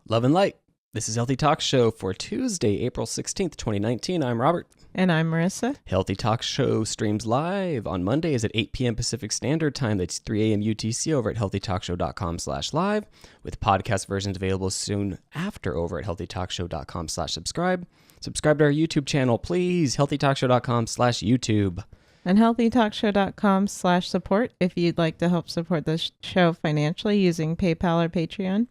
Love and light. This is Healthy Talk Show for Tuesday, April 16th, 2019. I'm Robert. And I'm Marissa. Healthy Talk Show streams live on Mondays at 8 p.m. Pacific Standard Time. That's 3 a.m. UTC over at healthytalkshow.com/live, with podcast versions available soon after over at healthytalkshow.com/subscribe. Subscribe to our YouTube channel, please. healthytalkshow.com/YouTube. And healthytalkshow.com/support if you'd like to help support the show financially using PayPal or Patreon.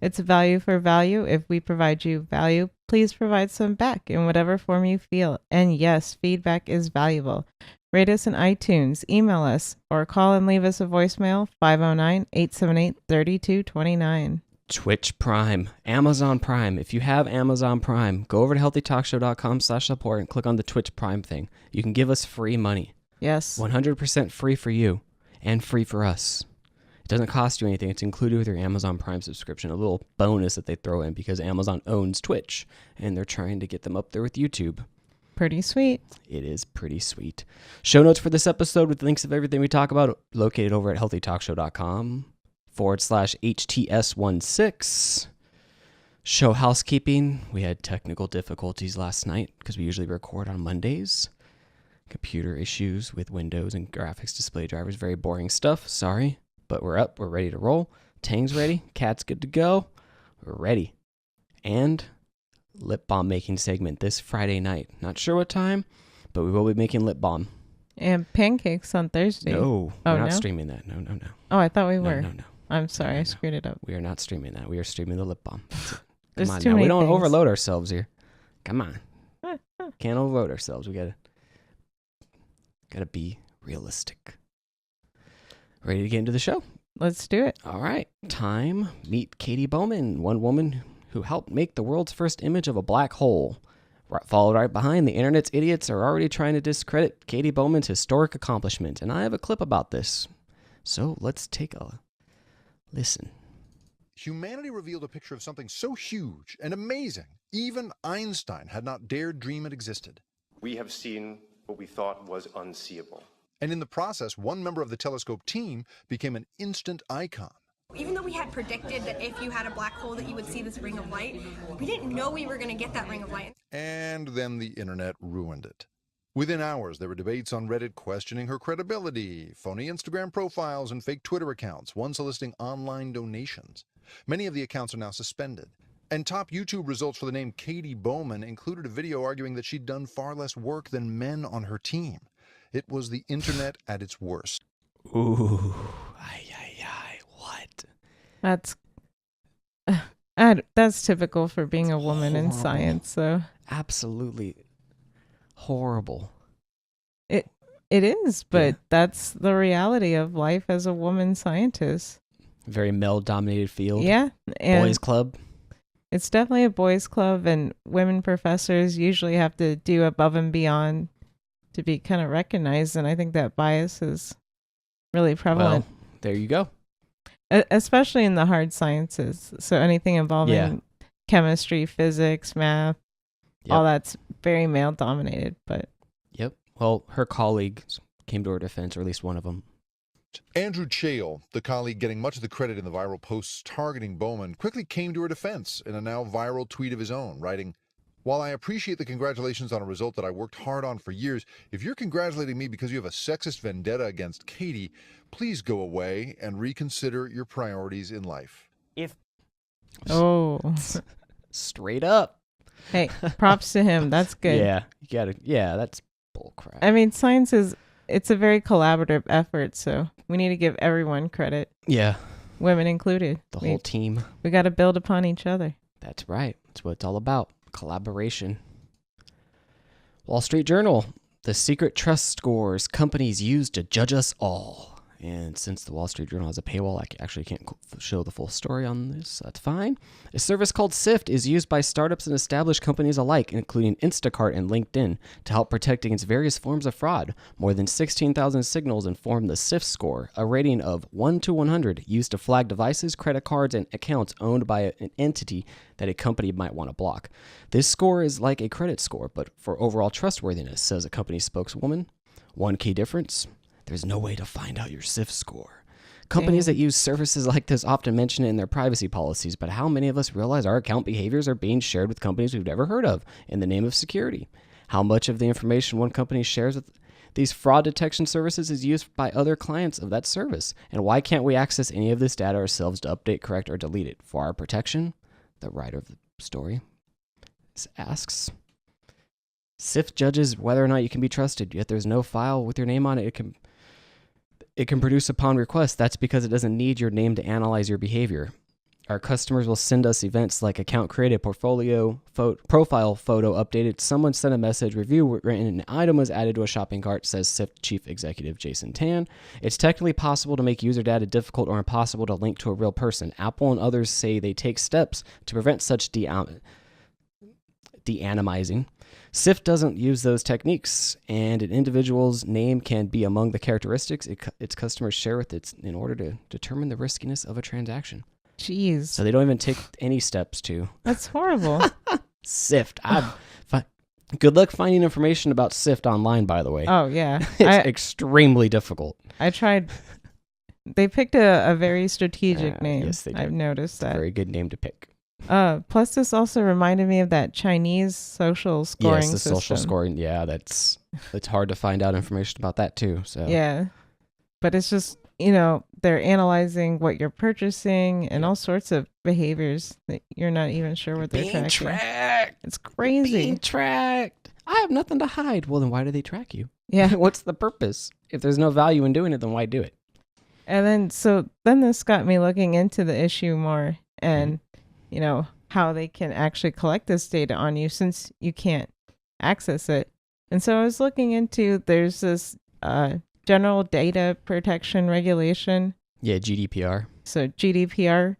It's value for value. If we provide you value, please provide some back in whatever form you feel. And yes, feedback is valuable. Rate us in iTunes, email us, or call and leave us a voicemail, 509-878-3229. Twitch Prime, Amazon Prime. If you have Amazon Prime, go over to healthytalkshow.com/support and click on the Twitch Prime thing. You can give us free money. Yes. 100% free for you and free for us. It doesn't cost you anything. It's included with your Amazon Prime subscription, a little bonus that they throw in because Amazon owns Twitch and they're trying to get them up there with YouTube. Pretty sweet. It is pretty sweet. Show notes for this episode with links of everything we talk about located over at healthytalkshow.com/HTS16. Show housekeeping. We had technical difficulties last night because we usually record on Mondays. Computer issues with Windows and graphics display drivers. Very boring stuff. Sorry. But we're up. We're ready to roll. Tang's ready. Cat's good to go. We're ready. And lip balm making segment this Friday night. Not sure what time, but we will be making lip balm. And pancakes on Thursday. No, we're not streaming that. No. Oh, I thought we were. No. I'm sorry, I screwed it up. We are not streaming that. We are streaming the lip balm. That's it. There's Come on too now. many We don't things. overload ourselves here. Come on. Can't overload ourselves. We gotta be realistic. Ready to get into the show? Let's do it. All right. Time. Meet Katie Bowman, one woman who helped make the world's first image of a black hole. Followed right behind, the internet's idiots are already trying to discredit Katie Bowman's historic accomplishment. And I have a clip about this. So let's take a listen. Humanity revealed a picture of something so huge and amazing, even Einstein had not dared dream it existed. We have seen what we thought was unseeable. And in the process, one member of the telescope team became an instant icon. Even though we had predicted that if you had a black hole that you would see this ring of light, we didn't know we were going to get that ring of light. And then the internet ruined it. Within hours, there were debates on Reddit questioning her credibility, phony Instagram profiles, and fake Twitter accounts, one soliciting online donations. Many of the accounts are now suspended. And top YouTube results for the name Katie Bowman included a video arguing that she'd done far less work than men on her team. It was the internet at its worst. Ooh. What? That's typical for being a woman in science. So Absolutely horrible. it is, but that's the reality of life as a woman scientist. Very male-dominated field. Yeah, and Boys club. it's definitely a boys' club, and women professors usually have to do above and beyond to be kind of recognized, and I think that bias is really prevalent. Well, there you go. Especially in the hard sciences. So anything involving chemistry, physics, math, all that's very male dominated. But Yep. Well, her colleagues came to her defense, or at least one of them. Andrew Chale, the colleague getting much of the credit in the viral posts targeting Bowman, quickly came to her defense in a now viral tweet of his own, writing, "While I appreciate the congratulations on a result that I worked hard on for years, if you're congratulating me because you have a sexist vendetta against Katie, please go away and reconsider your priorities in life." Straight up. Hey, props to him. That's good. Yeah. You gotta. Yeah, that's bullcrap. I mean, science it's a very collaborative effort. So we need to give everyone credit, Yeah. women included. The whole team. We got to build upon each other. That's right. That's what it's all about. Collaboration. Wall Street Journal. The secret trust scores companies use to judge us all. And since the Wall Street Journal has a paywall, I actually can't show the full story on this. So that's fine. A service called SIFT is used by startups and established companies alike, including Instacart and LinkedIn, to help protect against various forms of fraud. More than 16,000 signals inform the SIFT score, a rating of 1 to 100 used to flag devices, credit cards, and accounts owned by an entity that a company might want to block. This score is like a credit score, but for overall trustworthiness, says a company spokeswoman. One key difference: there's no way to find out your SIFT score. Companies that use services like this often mention it in their privacy policies, but how many of us realize our account behaviors are being shared with companies we've never heard of in the name of security? How much of the information one company shares with these fraud detection services is used by other clients of that service? And why can't we access any of this data ourselves to update, correct, or delete it? For our protection, the writer of the story asks. SIFT judges whether or not you can be trusted, yet there's no file with your name on it. It can produce upon request. That's because it doesn't need your name to analyze your behavior. Our customers will send us events like account created, portfolio, profile photo updated, someone sent a message, review written, an item was added to a shopping cart, says SIFT Chief Executive Jason Tan. It's technically possible to make user data difficult or impossible to link to a real person. Apple and others say they take steps to prevent such de-anonymizing. SIFT doesn't use those techniques, and an individual's name can be among the characteristics its customers share with it in order to determine the riskiness of a transaction. Jeez. So they don't even take any steps to. That's horrible. SIFT. Good luck finding information about SIFT online, by the way. Oh, yeah. It's extremely difficult. I tried. They picked a very strategic name. Yes, they did. I've noticed that. Very good name to pick. Plus, this also reminded me of that Chinese social scoring system. Yes, the social system. scoring. Yeah, it's hard to find out information about that too. So yeah, but it's just, they're analyzing what you're purchasing and all sorts of behaviors that you're not even sure what they're tracking. Tracked. It's crazy. Being tracked. I have nothing to hide. Well, then why do they track you? Yeah. What's the purpose? If there's no value in doing it, then why do it? And then this got me looking into the issue more and, how they can actually collect this data on you since you can't access it. And so I was looking into, there's this General Data Protection Regulation. Yeah, GDPR. So GDPR.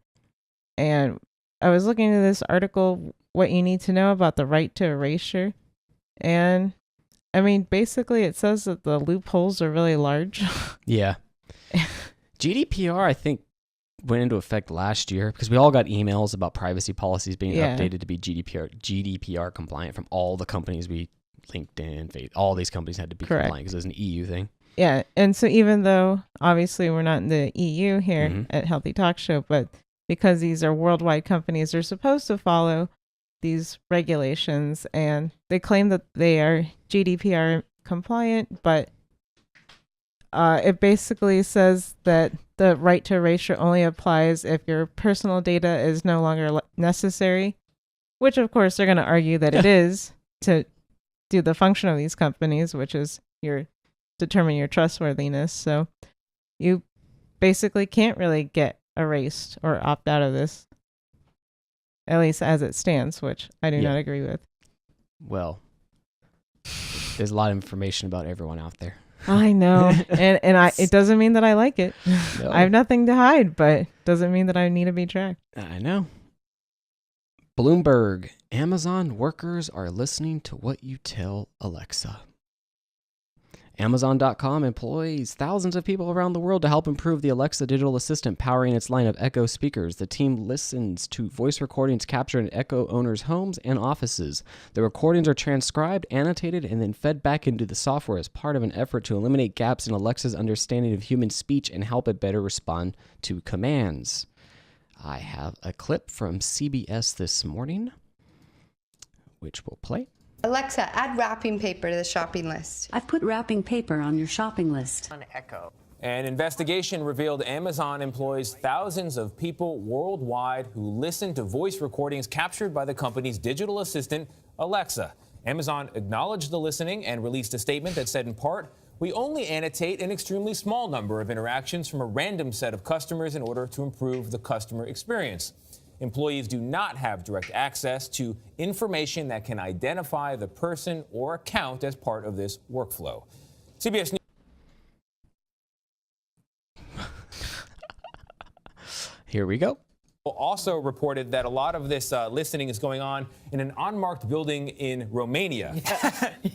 And I was looking into this article, what you need to know about the right to erasure. And I mean, basically it says that the loopholes are really large. Yeah. GDPR, I think, went into effect last year because we all got emails about privacy policies being updated to be GDPR compliant from all the companies LinkedIn, all these companies had to be compliant because it was an EU thing. Yeah. And so even though obviously we're not in the EU here at Healthy Talk Show, but because these are worldwide companies, they're supposed to follow these regulations, and they claim that they are GDPR compliant, but it basically says that the right to erasure only applies if your personal data is no longer necessary, which of course they're going to argue that it is to do the function of these companies, which is determine your trustworthiness. So you basically can't really get erased or opt out of this, at least as it stands, which I do not agree with. Well, there's a lot of information about everyone out there. I know. and it doesn't mean that I like it. No. I have nothing to hide, but doesn't mean that I need to be tracked. I know. Bloomberg, Amazon workers are listening to what you tell Alexa. Amazon.com employs thousands of people around the world to help improve the Alexa digital assistant powering its line of Echo speakers. The team listens to voice recordings captured in Echo owners' homes and offices. The recordings are transcribed, annotated, and then fed back into the software as part of an effort to eliminate gaps in Alexa's understanding of human speech and help it better respond to commands. I have a clip from CBS this morning, which we'll play. Alexa, add wrapping paper to the shopping list. I've put wrapping paper on your shopping list. On Echo. An investigation revealed Amazon employs thousands of people worldwide who listen to voice recordings captured by the company's digital assistant, Alexa. Amazon acknowledged the listening and released a statement that said, in part, "We only annotate an extremely small number of interactions from a random set of customers in order to improve the customer experience. Employees do not have direct access to information that can identify the person or account as part of this workflow." CBS News. Here we go. Also reported that a lot of this listening is going on in an unmarked building in Romania.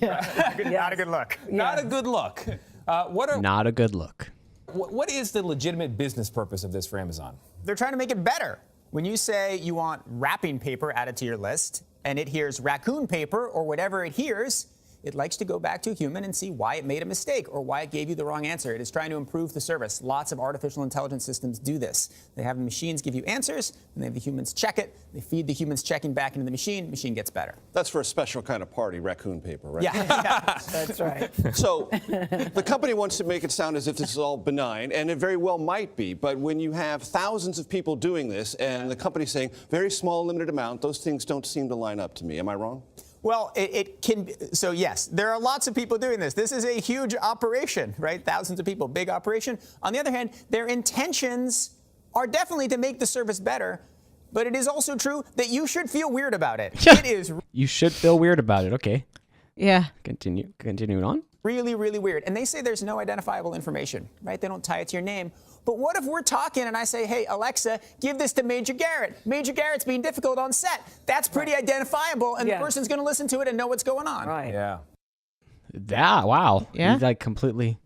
Not a good look. Not a good look. Not a good look. What is the legitimate business purpose of this for Amazon? They're trying to make it better. When you say you want wrapping paper added to your list and it hears raccoon paper or whatever it hears, it likes to go back to a human and see why it made a mistake or why it gave you the wrong answer. It is trying to improve the service. Lots of artificial intelligence systems do this. They have the machines give you answers, and they have the humans check it. They feed the humans checking back into the machine gets better. That's for a special kind of party, raccoon paper, right? Yeah. That's right. So the company wants to make it sound as if this is all benign, and it very well might be, but when you have thousands of people doing this and the company saying very small, limited amount, those things don't seem to line up to me. Am I wrong? Well, it can be. So yes, there are lots of people doing this. This is a huge operation, right? Thousands of people, big operation. On the other hand, their intentions are definitely to make the service better, but it is also true that you should feel weird about it. It is You should feel weird about it. Okay. Yeah. Continuing on. really, really weird. And they say there's no identifiable information, right? They don't tie it to your name. But what if we're talking and I say, hey, Alexa, give this to Major Garrett. Major Garrett's being difficult on set. That's pretty identifiable, and the person's going to listen to it and know what's going on. Right. Yeah. Yeah, wow. Yeah. He's like completely,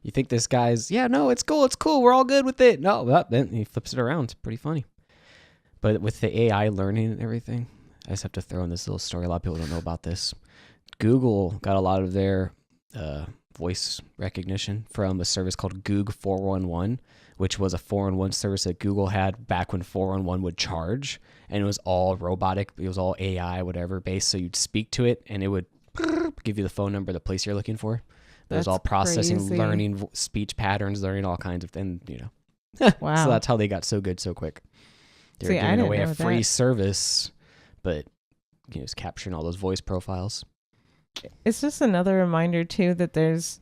you think this guy's, yeah, no, it's cool, we're all good with it. No, then he flips it around. It's pretty funny. But with the AI learning and everything, I just have to throw in this little story. A lot of people don't know about this. Google got a lot of their voice recognition from a service called Goog 411, which was a 411 service that Google had back when 411 would charge, and it was all robotic. It was all AI, whatever, based. So you'd speak to it, and it would give you the phone number, the place you're looking for. It was all processing, crazy. learning speech patterns, learning all kinds of things, you know. Wow. So that's how they got so good so quick. They were See, I giving didn't away a know free that. service, but just capturing all those voice profiles. It's just another reminder too that there's,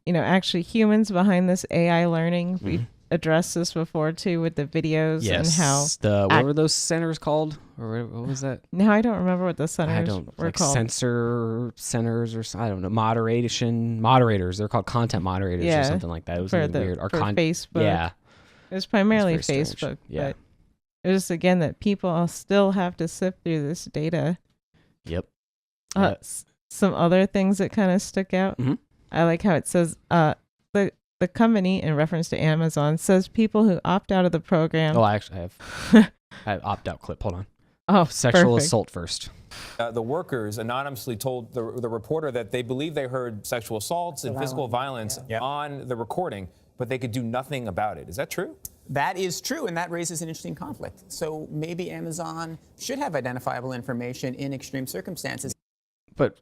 actually humans behind this AI learning. We've addressed this before too with the videos and how. What were those centers called? Or what was that? No, I don't remember what the centers were like called. sensor centers, or I don't know, moderators. They're called content moderators or something like that. It was for really weird. Or for Facebook. Yeah. It was primarily It's very strange. Facebook. Yeah. But it was again that people still have to sift through this data. Yep. Some other things that kind of stuck out. Mhm. I like how it says the company, in reference to Amazon, says people who opt out of the program. Oh, I actually have. I have opt-out clip. Hold on. Oh, Sexual perfect. assault first. The workers anonymously told the reporter that they believe they heard sexual assaults and physical violence on the recording, but they could do nothing about it. Is that true? That is true, and that raises an interesting conflict. So maybe Amazon should have identifiable information in extreme circumstances. But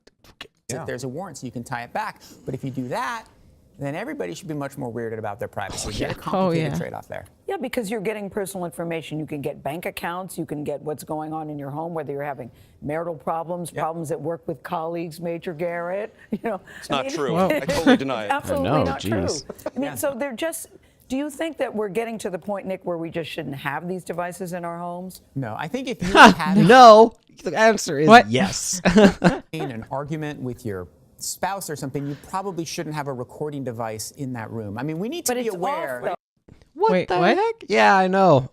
If there's a warrant, so you can tie it back. But if you do that, then everybody should be much more weirded about their privacy. Very complicated trade-off there. Yeah, because you're getting personal information. You can get bank accounts. You can get what's going on in your home, whether you're having marital problems, problems at work with colleagues, Major Garrett. It's not true. I totally deny it. Absolutely No, not geez. true. I mean, so they're just. Do you think that we're getting to the point, Nick, where we just shouldn't have these devices in our homes? No, I think if you have no, the answer is yes. an argument with your spouse or something, you probably shouldn't have a recording device in that room. I mean, we need to be aware. What the heck? Yeah, I know.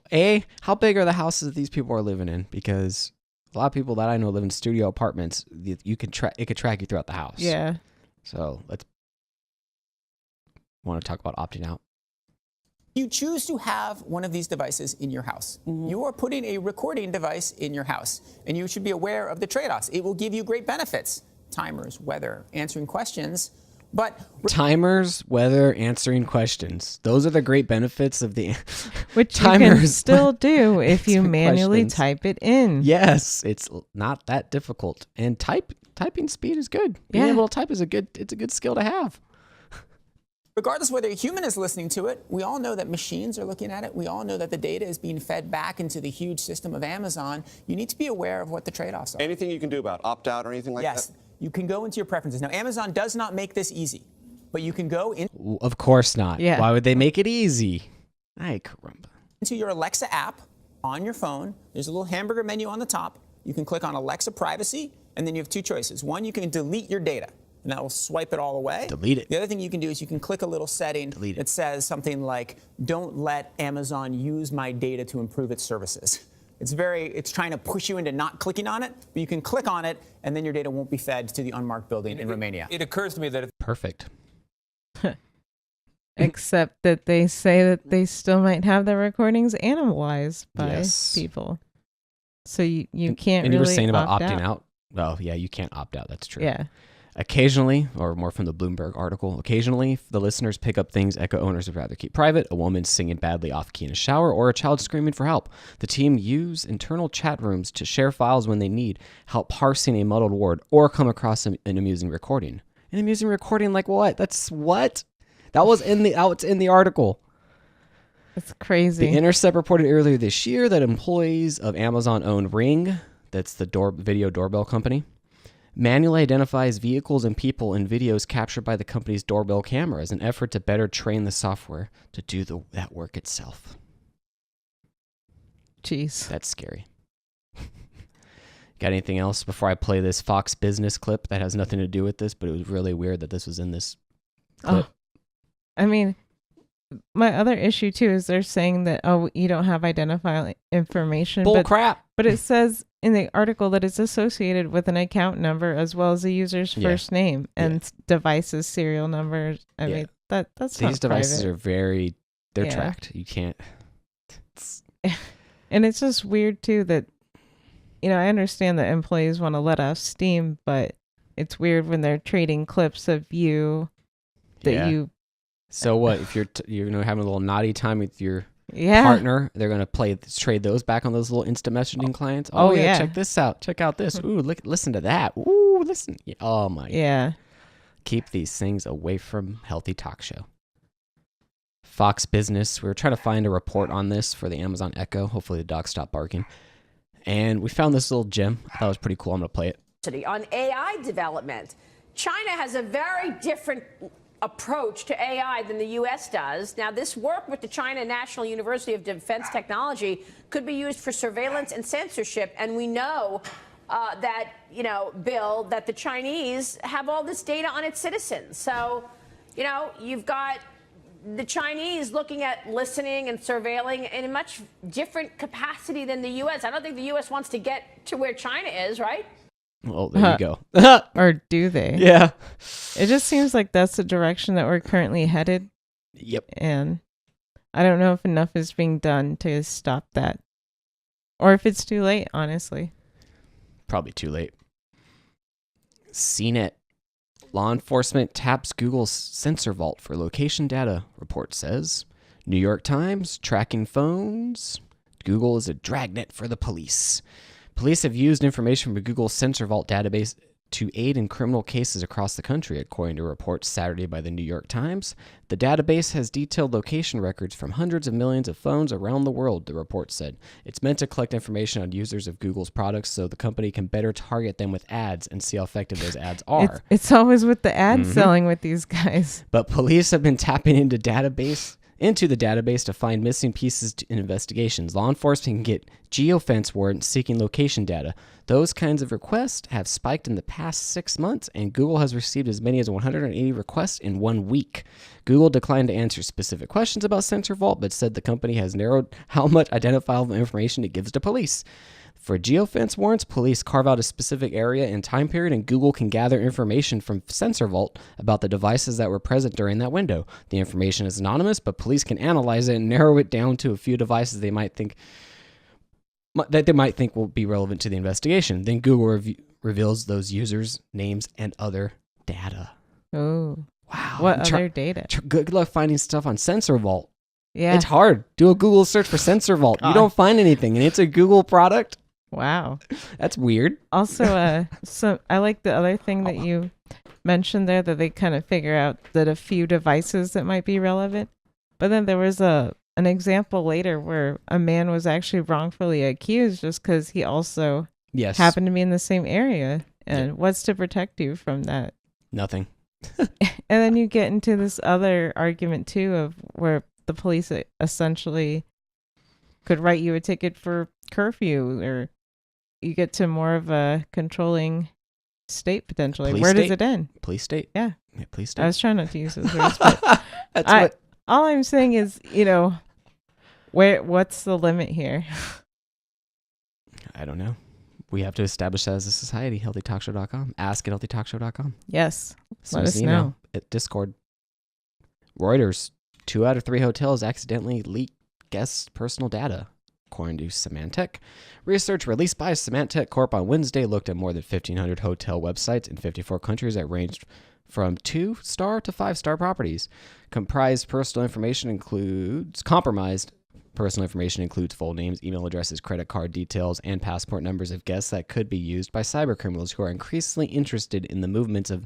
How big are the houses that these people are living in? Because a lot of people that I know live in studio apartments. You can it could track you throughout the house. Yeah. So let's want to talk about opting out. You choose to have one of these devices in your house. You are putting a recording device in your house, and you should be aware of the trade-offs. It will give you great benefits: timers, weather, answering questions. But Timers, weather, answering questions. Those are the great benefits of the Which timers. you can still do if you answering manually questions. type it in. Yes, it's not that difficult, and typing speed is good. Being Yeah. able to type is a good skill to have. regardless of whether a human is listening to it, we all know that machines are looking at it. We all know that the data is being fed back into the huge system of Amazon. You need to be aware of what the trade-offs are. Anything you can do about opt out or anything like that? Yes, you can go into your preferences. Now, Amazon does not make this easy, but you can go Of course not. Yeah. Why would they make it easy? Ay, caramba. into your Alexa app on your phone. There's a little hamburger menu on the top. You can click on Alexa Privacy, and then you have two choices. One, you can delete your data, and that will swipe it all away. Delete it. The other thing you can do is you can click a little setting that says something like, don't let Amazon use my data to improve its services. It's trying to push you into not clicking on it, but you can click on it, and then your data won't be fed to the unmarked building in Romania. It occurs to me that if Perfect. Except that they say that they still might have their recordings analyzed by Yes. people. So you can't And really you were saying about opt opting out. Well, yeah, you can't opt out. That's true. Yeah. Occasionally, or more from the Bloomberg article, occasionally the listeners pick up things Echo owners would rather keep private, a woman singing badly off-key in a shower, or a child screaming for help. The team use internal chat rooms to share files when they need help parsing a muddled word or come across an amusing recording. An amusing recording like what? That's what? That was in the article. It's crazy. The Intercept reported earlier this year that employees of Amazon-owned Ring, that's the video doorbell company, manually identifies vehicles and people in videos captured by the company's doorbell camera as an effort to better train the software to do that work itself. Jeez. That's scary. Got anything else before I play this Fox Business clip that has nothing to do with this, but it was really weird that this was in this clip? I mean, my other issue too is they're saying that, you don't have identifying information. Bull crap. But it says in the article that it's associated with an account number as well as the user's first name and device's serial number. I mean, that's these devices private. are they're tracked. You can't. And it's just weird too that, I understand that employees want to let off steam, but it's weird when they're trading clips of you that you. So what if you're having a little naughty time with your partner? They're gonna trade those back on those little instant messaging clients. Oh yeah, check this out. Check out this. Ooh, listen to that. Ooh, listen. Oh my. Yeah. Keep these things away from Healthy Talk Show. Fox Business. We were trying to find a report on this for the Amazon Echo. Hopefully the dogs stop barking. And we found this little gem. I thought it was pretty cool. I'm gonna play it. On AI development, China has a very different approach to AI than the U.S. does. Now, this work with the China National University of Defense Technology could be used for surveillance and censorship. And we know that, Bill, that the Chinese have all this data on its citizens. So, you've got the Chinese looking at listening and surveilling in a much different capacity than the U.S. I don't think the U.S. wants to get to where China is, right? Well, there you go. Or do they? Yeah. It just seems like that's the direction that we're currently headed. Yep. And I don't know if enough is being done to stop that. Or if it's too late, honestly. Probably too late. CNET. Law enforcement taps Google's Sensor Vault for location data, report says. New York Times, tracking phones. Google is a dragnet for the police. Police have used information from Google's Sensor Vault database to aid in criminal cases across the country, according to reports Saturday by the New York Times. The database has detailed location records from hundreds of millions of phones around the world, the report said. It's meant to collect information on users of Google's products so the company can better target them with ads and see how effective those ads are. It's always with the ad selling with these guys. But police have been tapping into the database to find missing pieces in investigations. Law enforcement can get geofence warrants seeking location data. Those kinds of requests have spiked in the past 6 months, and Google has received as many as 180 requests in 1 week. Google declined to answer specific questions about Sensor Vault, but said the company has narrowed how much identifiable information it gives to police. For geofence warrants, police carve out a specific area and time period, and Google can gather information from Sensor Vault about the devices that were present during that window. The information is anonymous, but police can analyze it and narrow it down to a few devices they might think will be relevant to the investigation. Then Google reveals those users' names and other data. Oh, wow! What other data? Good luck finding stuff on Sensor Vault. Yeah, it's hard. Do a Google search for Sensor Vault. You don't find anything, and it's a Google product. Wow, that's weird. Also, so I like the other thing that you mentioned there, that they kind of figure out that a few devices that might be relevant. But then there was an example later where a man was actually wrongfully accused just because he also happened to be in the same area. And what's to protect you from that? Nothing. And then you get into this other argument too of where the police essentially could write you a ticket for curfew, or you get to more of a controlling state potentially. Police Where state. does it end? Police state. Yeah. Police state. I was trying not to use those words, but all I'm saying is, what's the limit here? I don't know. We have to establish that as a society. HealthyTalkShow.com. Ask at HealthyTalkShow.com. Yes. Let us know. At Discord. Reuters. 2 out of 3 hotels accidentally leak guests' personal data. according to Symantec. Research released by Symantec Corp on Wednesday looked at more than 1,500 hotel websites in 54 countries that ranged from 2-star to 5-star properties. Compromised personal information includes full names, email addresses, credit card details, and passport numbers of guests that could be used by cybercriminals who are increasingly interested in the movements of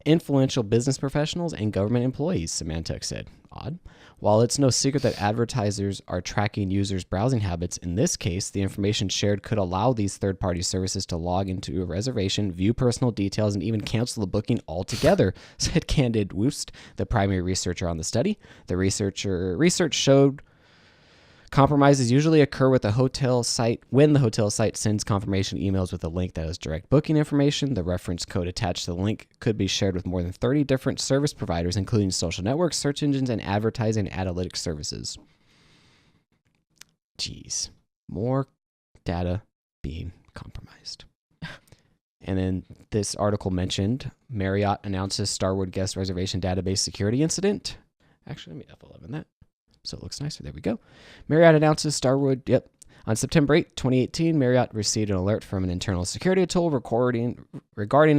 influential business professionals and government employees, Symantec said. Odd. While it's no secret that advertisers are tracking users' browsing habits, in this case, the information shared could allow these third-party services to log into a reservation, view personal details, and even cancel the booking altogether, said Candid Woost, the primary researcher on the study. The research showed compromises usually occur with the hotel site when the hotel site sends confirmation emails with a link that has direct booking information. The reference code attached to the link could be shared with more than 30 different service providers, including social networks, search engines, and advertising analytics services. Jeez. More data being compromised. And then this article mentioned Marriott announces Starwood guest reservation database security incident. Actually, let me F11 that. So it looks nicer. There we go. Marriott announces Starwood. Yep. On September 8, 2018, Marriott received an alert from an internal security tool regarding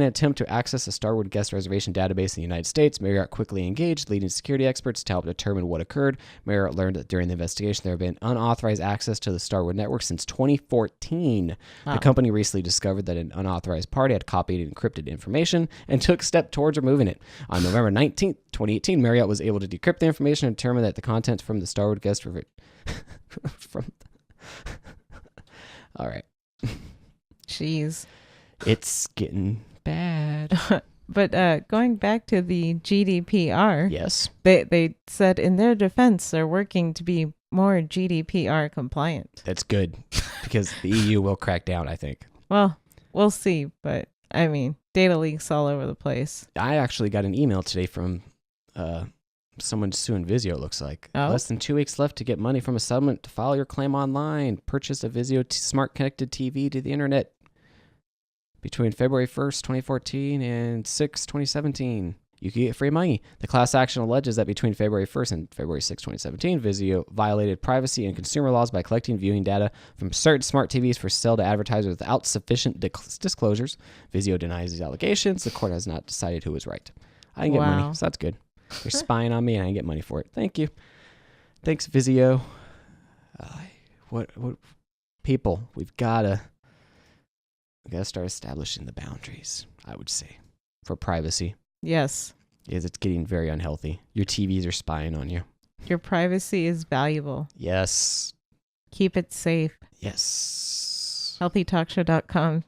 an attempt to access a Starwood guest reservation database in the United States. Marriott quickly engaged leading security experts to help determine what occurred. Marriott learned that during the investigation, there had been unauthorized access to the Starwood network since 2014. Wow. The company recently discovered that an unauthorized party had copied and encrypted information and took steps towards removing it. On November 19, 2018, Marriott was able to decrypt the information and determine that the contents from the Starwood guest all right. Jeez. It's getting bad. But going back to the GDPR. Yes. They said in their defense they're working to be more GDPR compliant. That's good because the EU will crack down, I think. Well, we'll see. But, I mean, data leaks all over the place. I actually got an email today from someone suing Vizio, it looks like. Oh? Less than 2 weeks left to get money from a settlement to file your claim online. Purchase a Vizio smart connected TV to the internet between February 1st, 2014 and 6, 2017. You can get free money. The class action alleges that between February 1st and February 6, 2017, Vizio violated privacy and consumer laws by collecting viewing data from certain smart TVs for sale to advertisers without sufficient disclosures. Vizio denies these allegations. The court has not decided who was right. I didn't get money, so that's good. They're spying on me and I didn't get money for it. Thank you. Thanks, Vizio. What people, we've got to start establishing the boundaries, I would say, for privacy. Yes. Because it's getting very unhealthy. Your TVs are spying on you. Your privacy is valuable. Yes. Keep it safe. Yes. HealthyTalkShow.com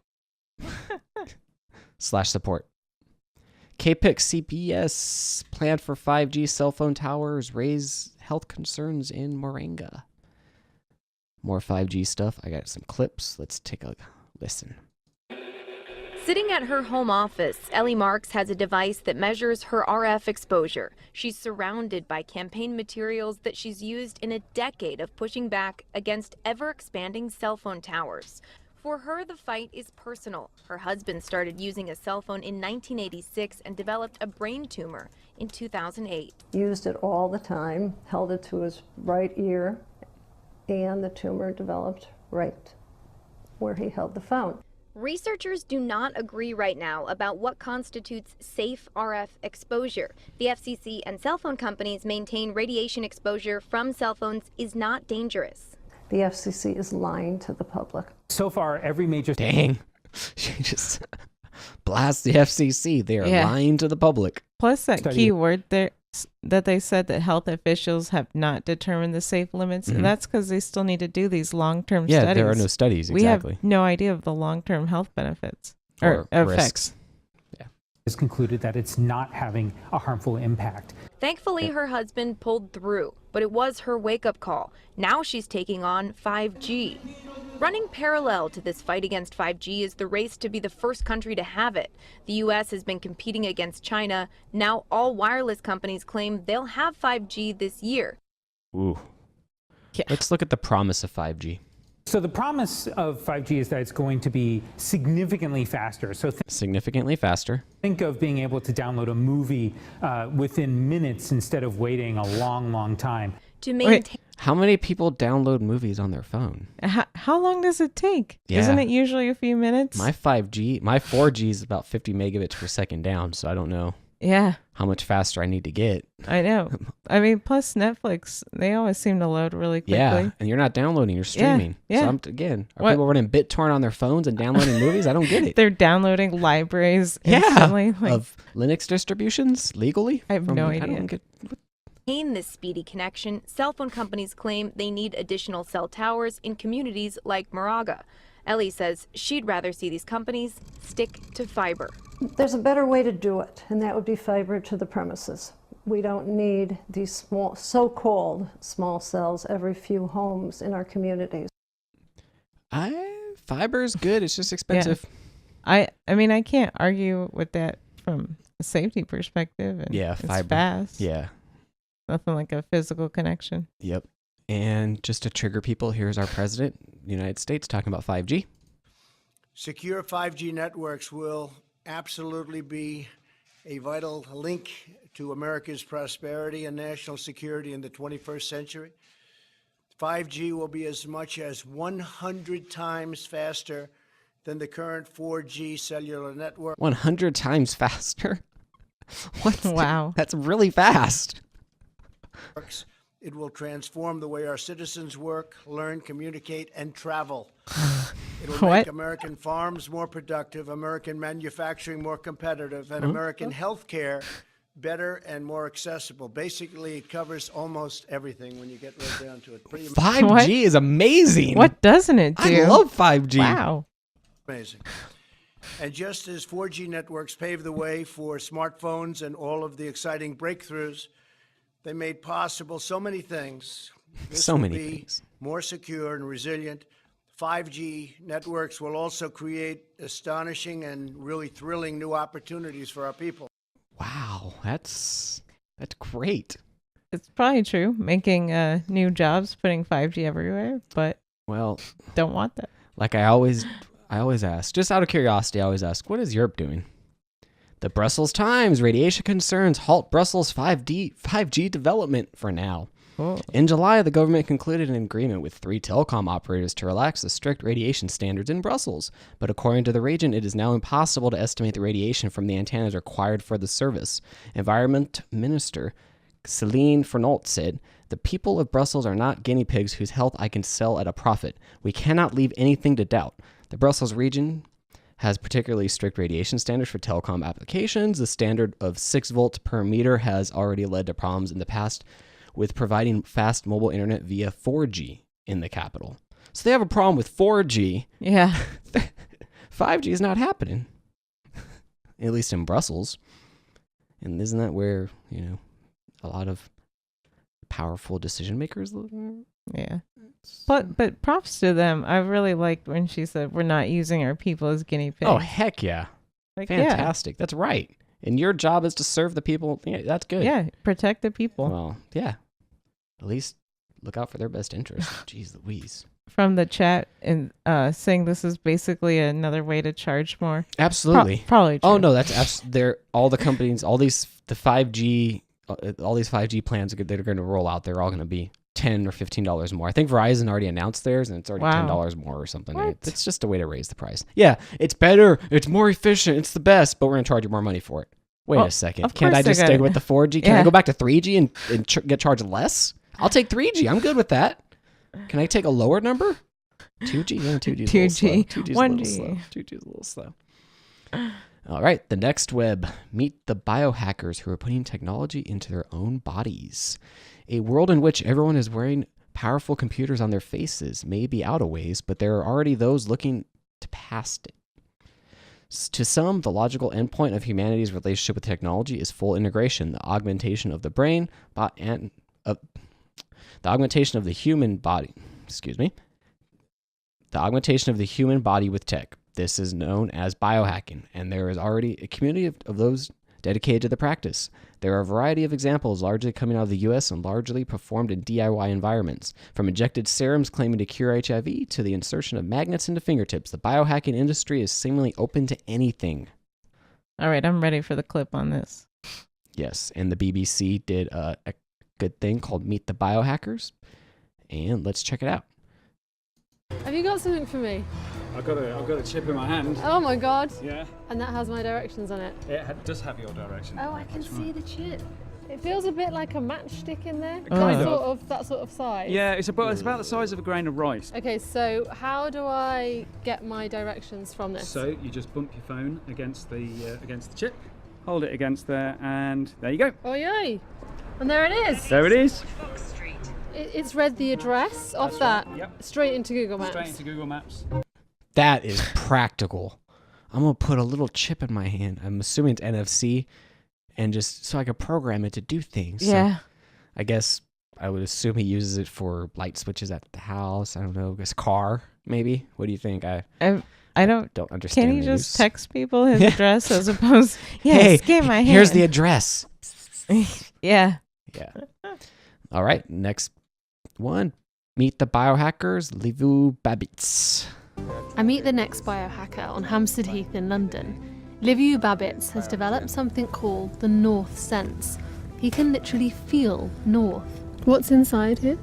/support. KPIC CPS plan for 5G cell phone towers raise health concerns in Moringa. More 5G stuff. I got some clips. Let's take a listen. Sitting at her home office, Ellie Marks has a device that measures her RF exposure. She's surrounded by campaign materials that she's used in a decade of pushing back against ever-expanding cell phone towers. For her, the fight is personal. Her husband started using a cell phone in 1986 and developed a brain tumor in 2008. Used it all the time, held it to his right ear, and the tumor developed right where he held the phone. Researchers do not agree right now about what constitutes safe RF exposure. The FCC and cell phone companies maintain radiation exposure from cell phones is not dangerous. The FCC is lying to the public. So far, every major... Dang. She just blasts the FCC. They are lying to the public. Plus that key word there that they said that health officials have not determined the safe limits. Mm-hmm. And that's because they still need to do these long-term studies. Yeah, there are no studies, exactly. We have no idea of the long-term health benefits or effects. Has concluded that it's not having a harmful impact. Thankfully, her husband pulled through, but it was her wake-up call. Now she's taking on 5G. Running parallel to this fight against 5G is the race to be the first country to have it. The U.S. has been competing against China. Now all wireless companies claim they'll have 5G this year. Ooh. Yeah. Let's look at the promise of 5G. So the promise of 5G is that it's going to be significantly faster. So significantly faster. Think of being able to download a movie within minutes instead of waiting a long, long time. To maintain. How many people download movies on their phone? How long does it take? Yeah. Isn't it usually a few minutes? My 4G is about 50 megabits per second down, so I don't know. Yeah. How much faster I need to get. I know. I mean, plus Netflix, they always seem to load really quickly. Yeah, and you're not downloading, you're streaming. Yeah. So are people running BitTorrent on their phones and downloading movies? I don't get it. They're downloading libraries instantly. Of Linux distributions legally? I have no idea. I don't get maintain this speedy connection, cell phone companies claim they need additional cell towers in communities like Moraga. Ellie says she'd rather see these companies stick to fiber. There's a better way to do it, and that would be fiber to the premises. We don't need these small, so-called small cells every few homes in our communities. Fiber's good. It's just expensive. Yeah. I mean, I can't argue with that from a safety perspective. And yeah, it's fiber. fast. Yeah. Nothing like a physical connection. Yep. And just to trigger people, here's our president, United States, talking about 5G. Secure 5G networks will absolutely be a vital link to America's prosperity and national security in the 21st century. 5G will be as much as 100 times faster than the current 4G cellular network. 100 times faster? What? Wow. That's really fast. It will transform the way our citizens work, learn, communicate, and travel. It will make American farms more productive, American manufacturing more competitive, and American healthcare better and more accessible. Basically, it covers almost everything when you get right down to it. 5G is amazing. What doesn't it do? I love 5G. Wow. Amazing. And just as 4G networks paved the way for smartphones and all of the exciting breakthroughs, they made possible so many things. This so will many be things. More secure and resilient. 5G networks will also create astonishing and really thrilling new opportunities for our people. Wow, that's great. It's probably true, making new jobs, putting 5G everywhere, but don't want that. Like I always ask, just out of curiosity, I always ask, what is Europe doing? The Brussels Times, radiation concerns halt Brussels 5G development for now. Oh. In July, the government concluded an agreement with 3 telecom operators to relax the strict radiation standards in Brussels. But according to the region, it is now impossible to estimate the radiation from the antennas required for the service. Environment Minister Céline Fernault said, "The people of Brussels are not guinea pigs whose health I can sell at a profit. We cannot leave anything to doubt. The Brussels region has particularly strict radiation standards for telecom applications. The standard of 6 volts per meter has already led to problems in the past with providing fast mobile internet via 4G in the capital." So they have a problem with 4G. Yeah. 5G is not happening, at least in Brussels. And isn't that where, a lot of powerful decision makers live? Yeah. But props to them. I really liked when she said we're not using our people as guinea pigs. Oh, heck yeah. Fantastic. That's right. And your job is to serve the people. Yeah, that's good. Yeah, protect the people. Well, yeah. At least look out for their best interest. Jeez Louise. From the chat and saying this is basically another way to charge more. Absolutely. Probably true. Oh no, that's all the companies, all these 5G plans that are going to roll out. They're all going to be $10 or $15 more. I think Verizon already announced theirs, and it's already $10 more or something. It's just a way to raise the price. Yeah, it's better. It's more efficient. It's the best, but we're going to charge you more money for it. Wait a second. Can't I just stick with the 4G? Can I go back to 3G and get charged less? I'll take 3G. I'm good with that. Can I take a lower number? 2G? Yeah, 2G's 2G. 1G. 2G's a little slow. All right, the next web. Meet the biohackers who are putting technology into their own bodies. A world in which everyone is wearing powerful computers on their faces may be out of ways, but there are already those looking to past it. To some, the logical endpoint of humanity's relationship with technology is full integration, the augmentation of the brain, the augmentation of the human body. The augmentation of the human body with tech. This is known as biohacking, and there is already a community of those dedicated to the practice. There are a variety of examples, largely coming out of the U.S. and largely performed in DIY environments. From injected serums claiming to cure HIV to the insertion of magnets into fingertips, the biohacking industry is seemingly open to anything. All right, I'm ready for the clip on this. Yes, and the BBC did a good thing called Meet the Biohackers. And let's check it out. Have you got something for me? I've got a chip in my hand. Oh my god. Yeah. And that has my directions on it. It does have your direction. Oh, I can see the chip. It feels a bit like a matchstick in there. Kind That sort of size. Yeah, it's about the size of a grain of rice. Okay, so how do I get my directions from this? So you just bump your phone against the chip, hold it against there, and there you go. Oh yay! And there it is. There it is. It's read the address off that. Right. Yep. Straight into Google Maps. Straight into Google Maps. That is practical. I'm going to put a little chip in my hand. I'm assuming it's NFC, and just so I could program it to do things. Yeah. So I guess I would assume he uses it for light switches at the house. I don't know. His car, maybe. What do you think? I don't understand. Can you the just use. text people his address as opposed? Yeah, Hey, scan my hand. here's the address. Yeah. Yeah. All right. Next one. Meet the biohackers, Livu Babitz. I meet the next biohacker on Hampstead Heath in London. Liviu Babitz has developed something called the North Sense. He can literally feel north. What's inside here?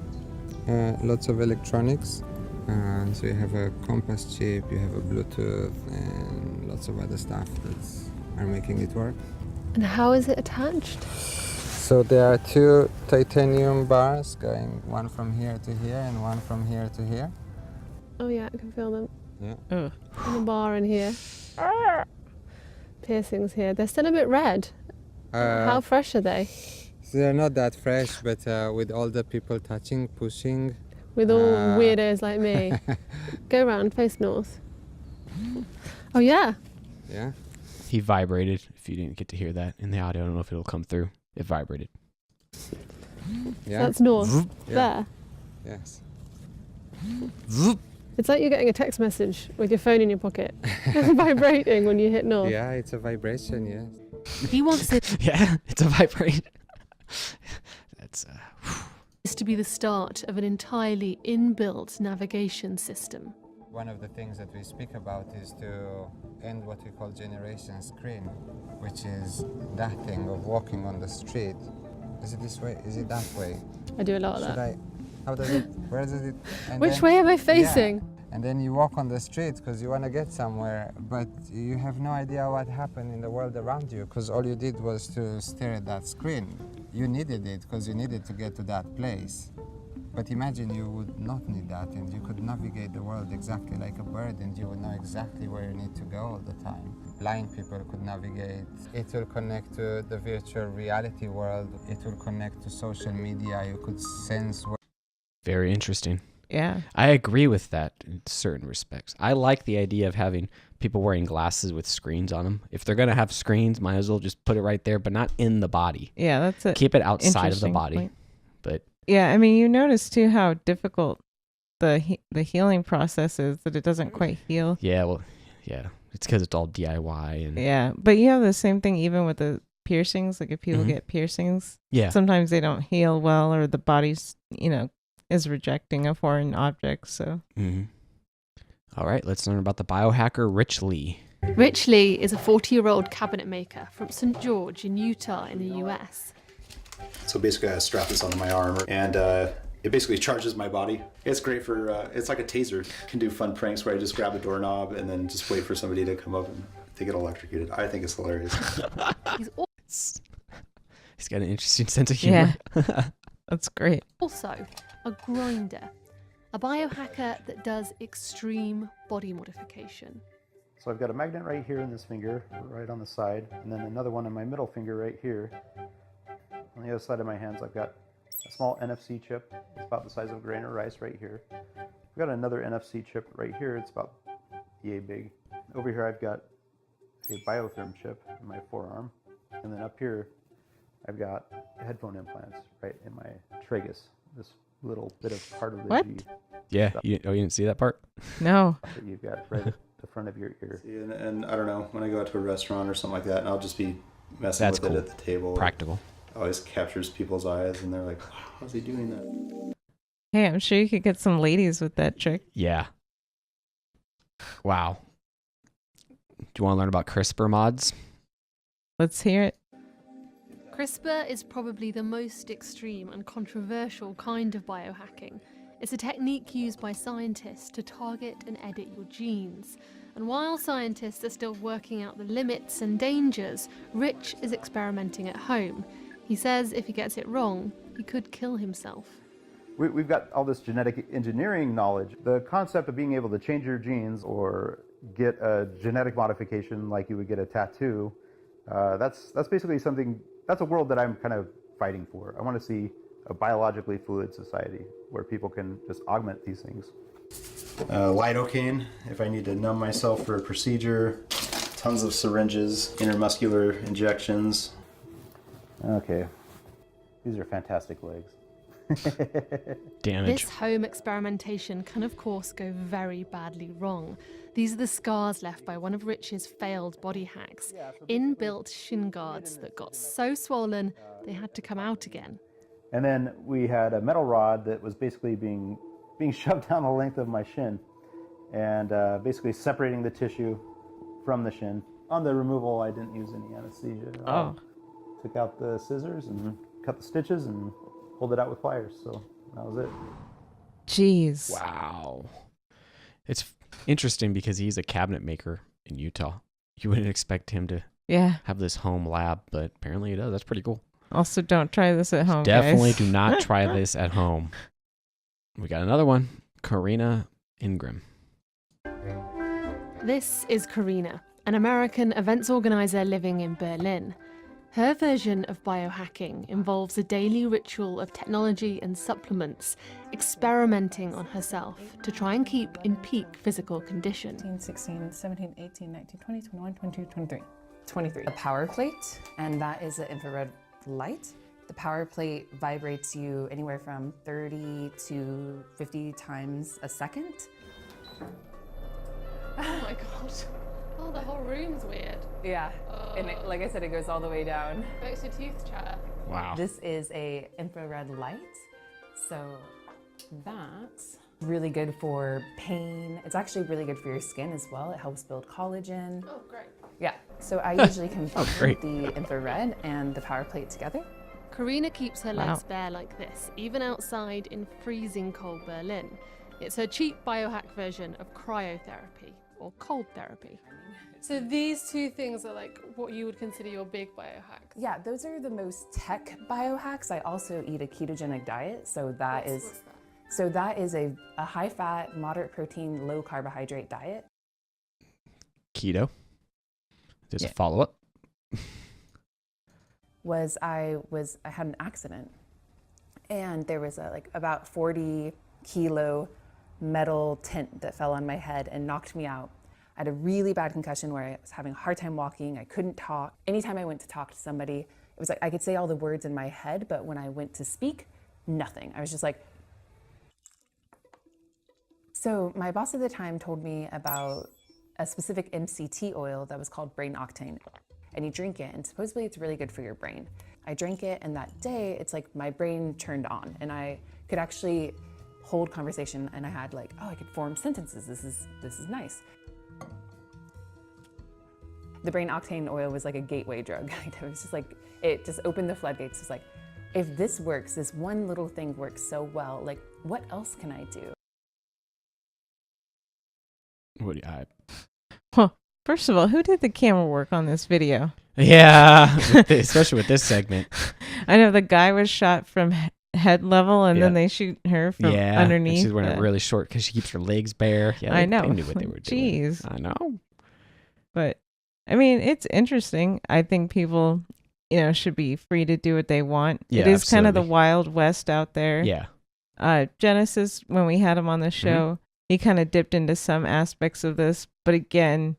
Lots of electronics. So you have a compass chip, you have a Bluetooth, and lots of other stuff that are making it work. And how is it attached? So there are two titanium bars going one from here to here and one from here to here. Oh yeah, I can feel them. Yeah. And a bar in here. Piercings here. They're still a bit red. How fresh are they? So they're not that fresh, but with all the people touching, pushing. With all weirdos like me. Go round, face north. Oh yeah. Yeah. He vibrated. If you didn't get to hear that in the audio, I don't know if it'll come through. It vibrated. Yeah. That's north. Yeah. There. Yes. It's like you're getting a text message with your phone in your pocket, vibrating when you hit north. Yeah, it's a vibration, yeah. He wants it. Yeah, it's a vibration. That's. This to be the start of an entirely inbuilt navigation system. One of the things that we speak about is to end what we call generation screen, which is that thing of walking on the street. Is it this way? Is it that way? I do a lot of that. How does it? Where does it? And Which way am I facing? Yeah. And then you walk on the street because you want to get somewhere, but you have no idea what happened in the world around you because all you did was to stare at that screen. You needed it because you needed to get to that place. But imagine you would not need that and you could navigate the world exactly like a bird and you would know exactly where you need to go all the time. Blind people could navigate. It will connect to the virtual reality world. It will connect to social media. You could sense where. Very interesting. Yeah. I agree with that in certain respects. I like the idea of having people wearing glasses with screens on them. If they're going to have screens, might as well just put it right there, but not in the body. Yeah, that's it. Keep it outside of the body. Point. But yeah, I mean, you notice too how difficult the healing process is, that it doesn't quite heal. Yeah, well, yeah. It's because it's all DIY. And yeah, but you have the same thing even with the piercings. Like if people get piercings, yeah, sometimes they don't heal well or the body's, is rejecting a foreign object. So. All right, let's learn about the biohacker Rich Lee. Rich Lee is a 40-year-old cabinet maker from St. George in Utah in the US. So basically I strap this onto my arm and it basically charges my body. It's great for, it's like a taser. Can do fun pranks where I just grab a doorknob and then just wait for somebody to come up and they get electrocuted. I think it's hilarious. He's got an interesting sense of humor. Yeah, that's great. Also, a grinder, a biohacker that does extreme body modification. So I've got a magnet right here in this finger, right on the side, and then another one in my middle finger right here. On the other side of my hands, I've got a small NFC chip. It's about the size of a grain of rice right here. I've got another NFC chip right here. It's about yay big. Over here, I've got a biotherm chip in my forearm. And then up here, I've got headphone implants right in my tragus, this little bit of part of the G. Yeah, you didn't see that part? No. That you've got right at the front of your ear. See, and I don't know, when I go out to a restaurant or something like that, and I'll just be messing That's with cool. it at the table. Practical. It always captures people's eyes, and they're like, how's he doing that? Hey, I'm sure you could get some ladies with that trick. Yeah. Wow. Do you want to learn about CRISPR mods? Let's hear it. CRISPR is probably the most extreme and controversial kind of biohacking. It's a technique used by scientists to target and edit your genes. And while scientists are still working out the limits and dangers, Rich is experimenting at home. He says if he gets it wrong, he could kill himself. We've got all this genetic engineering knowledge. The concept of being able to change your genes or get a genetic modification like you would get a tattoo, that's basically something, that's a world that I'm kind of fighting for. I want to see a biologically fluid society where people can just augment these things. Lidocaine, if I need to numb myself for a procedure. Tons of syringes, intermuscular injections. Okay, these are fantastic legs. This home experimentation can of course go very badly wrong. These are the scars left by one of Rich's failed body hacks. Inbuilt shin guards that got so swollen they had to come out again. And then we had a metal rod that was basically being shoved down the length of my shin and basically separating the tissue from the shin. On the removal, I didn't use any anesthesia at all. Took out the scissors and cut the stitches and pulled it out with pliers. So that was it. Jeez. Wow. It's interesting because he's a cabinet maker in Utah. You wouldn't expect him to have this home lab, but apparently he does. That's pretty cool. Also, don't try this at home, Definitely guys. do not try this at home. We got another one. Karina Ingram. This is Karina, an American events organizer living in Berlin. Her version of biohacking involves a daily ritual of technology and supplements, experimenting on herself to try and keep in peak physical condition. 15, 16, 17, 18, 19, 20, 21, 22, 23. 23. A power plate, and that is an infrared light. The power plate vibrates you anywhere from 30 to 50 times a second. Oh my god. Oh, the whole room's weird. Yeah, and like I said, it goes all the way down. Makes your teeth chatter. Wow. This is a infrared light, so that's really good for pain. It's actually really good for your skin as well. It helps build collagen. Oh, great. Yeah, so I usually combine the infrared and the power plate together. Karina keeps her legs bare like this, even outside in freezing cold Berlin. It's her cheap biohack version of cryotherapy, or cold therapy. So these two things are like what you would consider your big biohacks? Yeah, those are the most tech biohacks. I also eat a ketogenic diet, so what's that is a high-fat, moderate protein, low carbohydrate diet. Keto. There's a follow-up. I had an accident, and there was about 40 kilo metal tint that fell on my head and knocked me out. I had a really bad concussion where I was having a hard time walking. I couldn't talk. Anytime I went to talk to somebody, it was like I could say all the words in my head, but when I went to speak, nothing. I was just like. So my boss at the time told me about a specific MCT oil that was called brain octane. And you drink it, and supposedly it's really good for your brain. I drank it, and that day, it's like my brain turned on, and I could actually hold conversation, and I had I could form sentences. This is nice. The brain octane oil was like a gateway drug. It was just it just opened the floodgates. It's like, if this works, this one little thing works so well, what else can I do? First of all, who did the camera work on this video? Yeah, especially with this segment. I know the guy was shot from head level, and then they shoot her from underneath. She's wearing it really short because she keeps her legs bare. Yeah, I know. They knew what they were doing. Jeez. I know. But, I mean, it's interesting. I think people, should be free to do what they want. Yeah, it is kind of the absolutely. Wild West out there. Yeah. Genesis, when we had him on the show, he kind of dipped into some aspects of this. But again,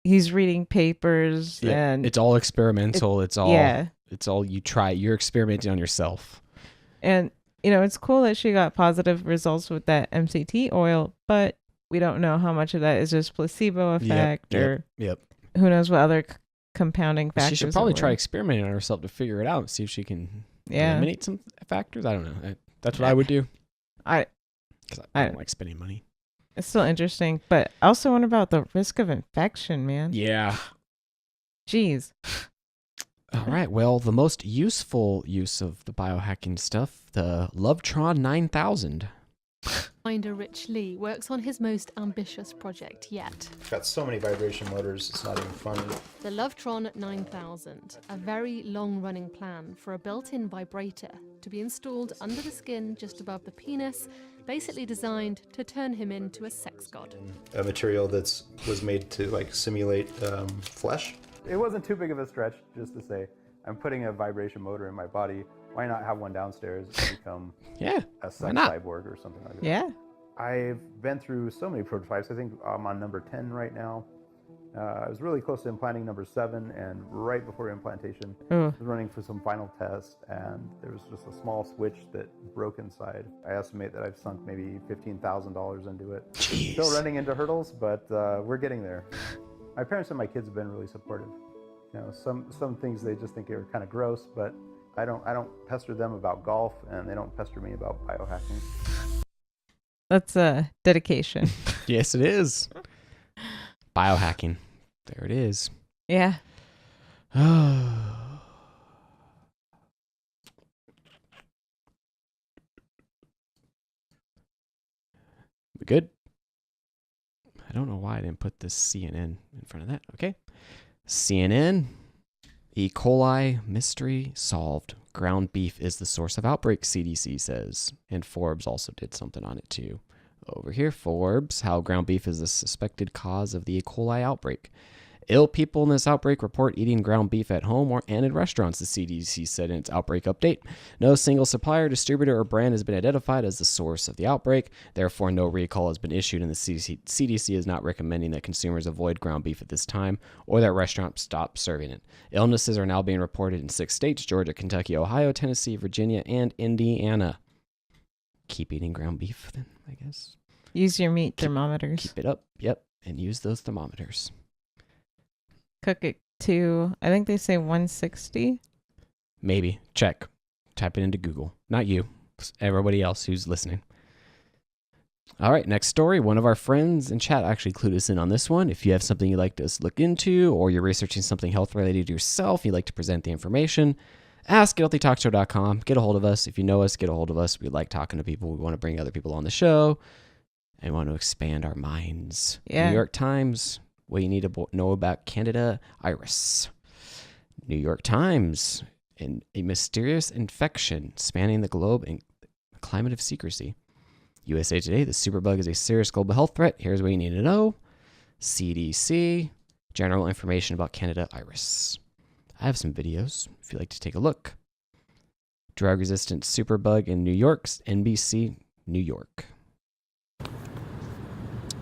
he's reading papers and it's all experimental. It's all you try. You're experimenting on yourself. And, it's cool that she got positive results with that MCT oil, but we don't know how much of that is just placebo effect or who knows what other compounding factors. She should probably try experimenting on herself to figure it out and see if she can eliminate some factors. I don't know. That's what I would do. Because I don't like spending money. It's still interesting, but I also wonder about the risk of infection, man. Yeah. Jeez. All right. Well, the most useful use of the biohacking stuff, the Lovetron 9000. Finder Rich Lee works on his most ambitious project yet. I've got so many vibration motors, it's not even funny. The Lovetron 9000, a very long-running plan for a built-in vibrator to be installed under the skin just above the penis, basically designed to turn him into a sex god. A material that was made to like simulate flesh. It wasn't too big of a stretch just to say, I'm putting a vibration motor in my body. Why not have one downstairs and become a sex cyborg or something like that? Yeah. I've been through so many prototypes. I think I'm on number 10 right now. I was really close to implanting number 7, and right before implantation, I was running for some final tests, and there was just a small switch that broke inside. I estimate that I've sunk maybe $15,000 into it. Jeez. Still running into hurdles, but we're getting there. My parents and my kids have been really supportive. You know, some things they just think are kind of gross, but I don't pester them about golf, and they don't pester me about biohacking. That's a dedication. Yes, it is. Biohacking. There it is. Yeah. We good? I don't know why I didn't put this CNN in front of that. Okay. CNN. E. coli mystery solved. Ground beef is the source of outbreak, CDC says. And Forbes also did something on it too. Over here, Forbes, how ground beef is the suspected cause of the E. coli outbreak. Ill people in this outbreak report eating ground beef at home and in restaurants, the CDC said in its outbreak update. No single supplier, distributor, or brand has been identified as the source of the outbreak. Therefore, no recall has been issued, and the CDC is not recommending that consumers avoid ground beef at this time or that restaurants stop serving it. Illnesses are now being reported in 6 states: Georgia, Kentucky, Ohio, Tennessee, Virginia, and Indiana. Keep eating ground beef, then, I guess. Use your meat thermometers. Keep it up, yep, and use those thermometers. Cook it to, I think they say 160. Maybe. Check. Type it into Google. Not you. Everybody else who's listening. All right, next story. One of our friends in chat actually clued us in on this one. If you have something you'd like us to look into, or you're researching something health-related yourself, you'd like to present the information, ask at healthytalkshow.com. Get a hold of us. If you know us, get a hold of us. We like talking to people. We want to bring other people on the show and want to expand our minds. Yeah. New York Times. What you need to know about Candida iris. New York Times, in a mysterious infection spanning the globe in a climate of secrecy. USA Today, the superbug is a serious global health threat. Here's what you need to know. CDC, general information about Candida iris. I have some videos if you'd like to take a look. Drug-resistant superbug in New York's NBC, New York.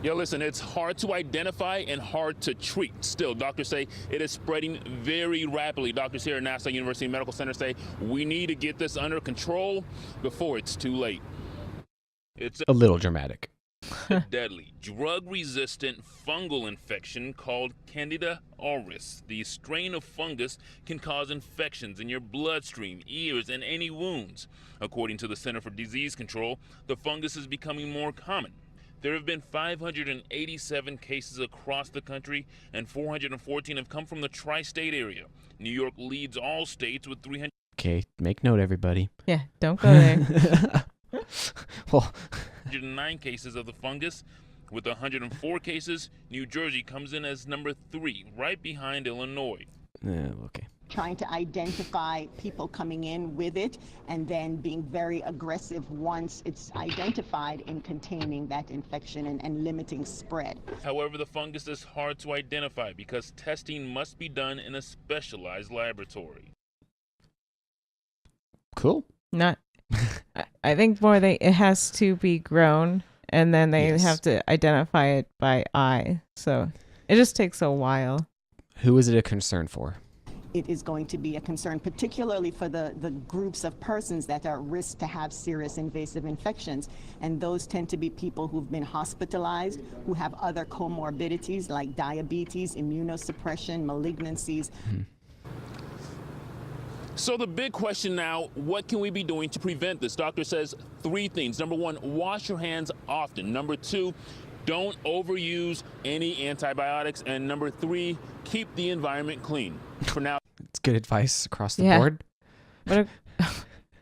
Yo, listen, it's hard to identify and hard to treat. Still, doctors say it is spreading very rapidly. Doctors here at Nassau University Medical Center say we need to get this under control before it's too late. It's a little dramatic. A deadly drug-resistant fungal infection called Candida auris. The strain of fungus can cause infections in your bloodstream, ears, and any wounds. According to the Center for Disease Control, the fungus is becoming more common. There have been 587 cases across the country, and 414 have come from the tri-state area. New York leads all states with 300. Okay, make note, everybody. Yeah, don't go there. Well, 109 cases of the fungus. With 104 cases, New Jersey comes in as number 3, right behind Illinois. Okay. Trying to identify people coming in with it and then being very aggressive once it's identified in containing that infection and limiting spread. However, the fungus is hard to identify because testing must be done in a specialized laboratory. Cool. Not. I think more it has to be grown, and then they have to identify it by eye. So it just takes a while. Who is it a concern for? It is going to be a concern, particularly for the groups of persons that are at risk to have serious invasive infections. And those tend to be people who've been hospitalized, who have other comorbidities like diabetes, immunosuppression, malignancies. So the big question now, what can we be doing to prevent this? Doctor says 3 things. Number 1, wash your hands often. Number 2, don't overuse any antibiotics. And number 3, keep the environment clean. For now. It's good advice across the board. What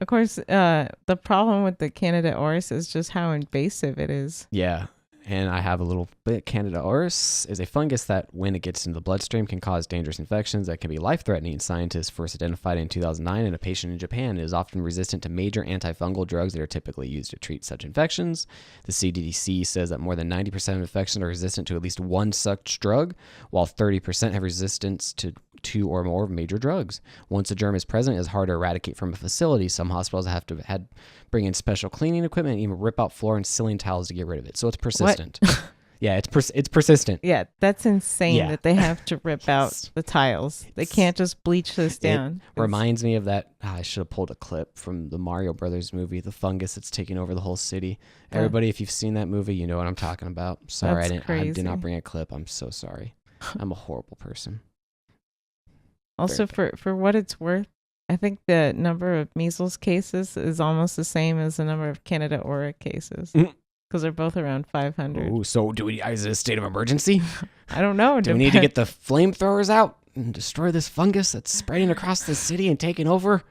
Of course, the problem with the Candida auris is just how invasive it is. Yeah. And I have a little bit. Candida auris is a fungus that, when it gets into the bloodstream, can cause dangerous infections that can be life-threatening. Scientists first identified it in 2009 in a patient in Japan. It is often resistant to major antifungal drugs that are typically used to treat such infections. The CDC says that more than 90% of infections are resistant to at least one such drug, while 30% have resistance to 2 or more major drugs. Once a germ is present, it is hard to eradicate from a facility. Some hospitals have to bring in special cleaning equipment and even rip out floor and ceiling tiles to get rid of it. So it's persistent. Yeah, it's persistent. Yeah, that's insane Yeah. that they have to rip out the tiles. They can't just bleach this down. It reminds me of that. I should have pulled a clip from the Mario Brothers movie, the fungus that's taking over the whole city. Everybody, if you've seen that movie, you know what I'm talking about. Sorry, I did not bring a clip. I'm so sorry. I'm a horrible person. Also, for what it's worth, I think the number of measles cases is almost the same as the number of Candida auris cases. Because they're both around 500. Oh, so is it a state of emergency? I don't know. Do we need to get the flamethrowers out and destroy this fungus that's spreading across the city and taking over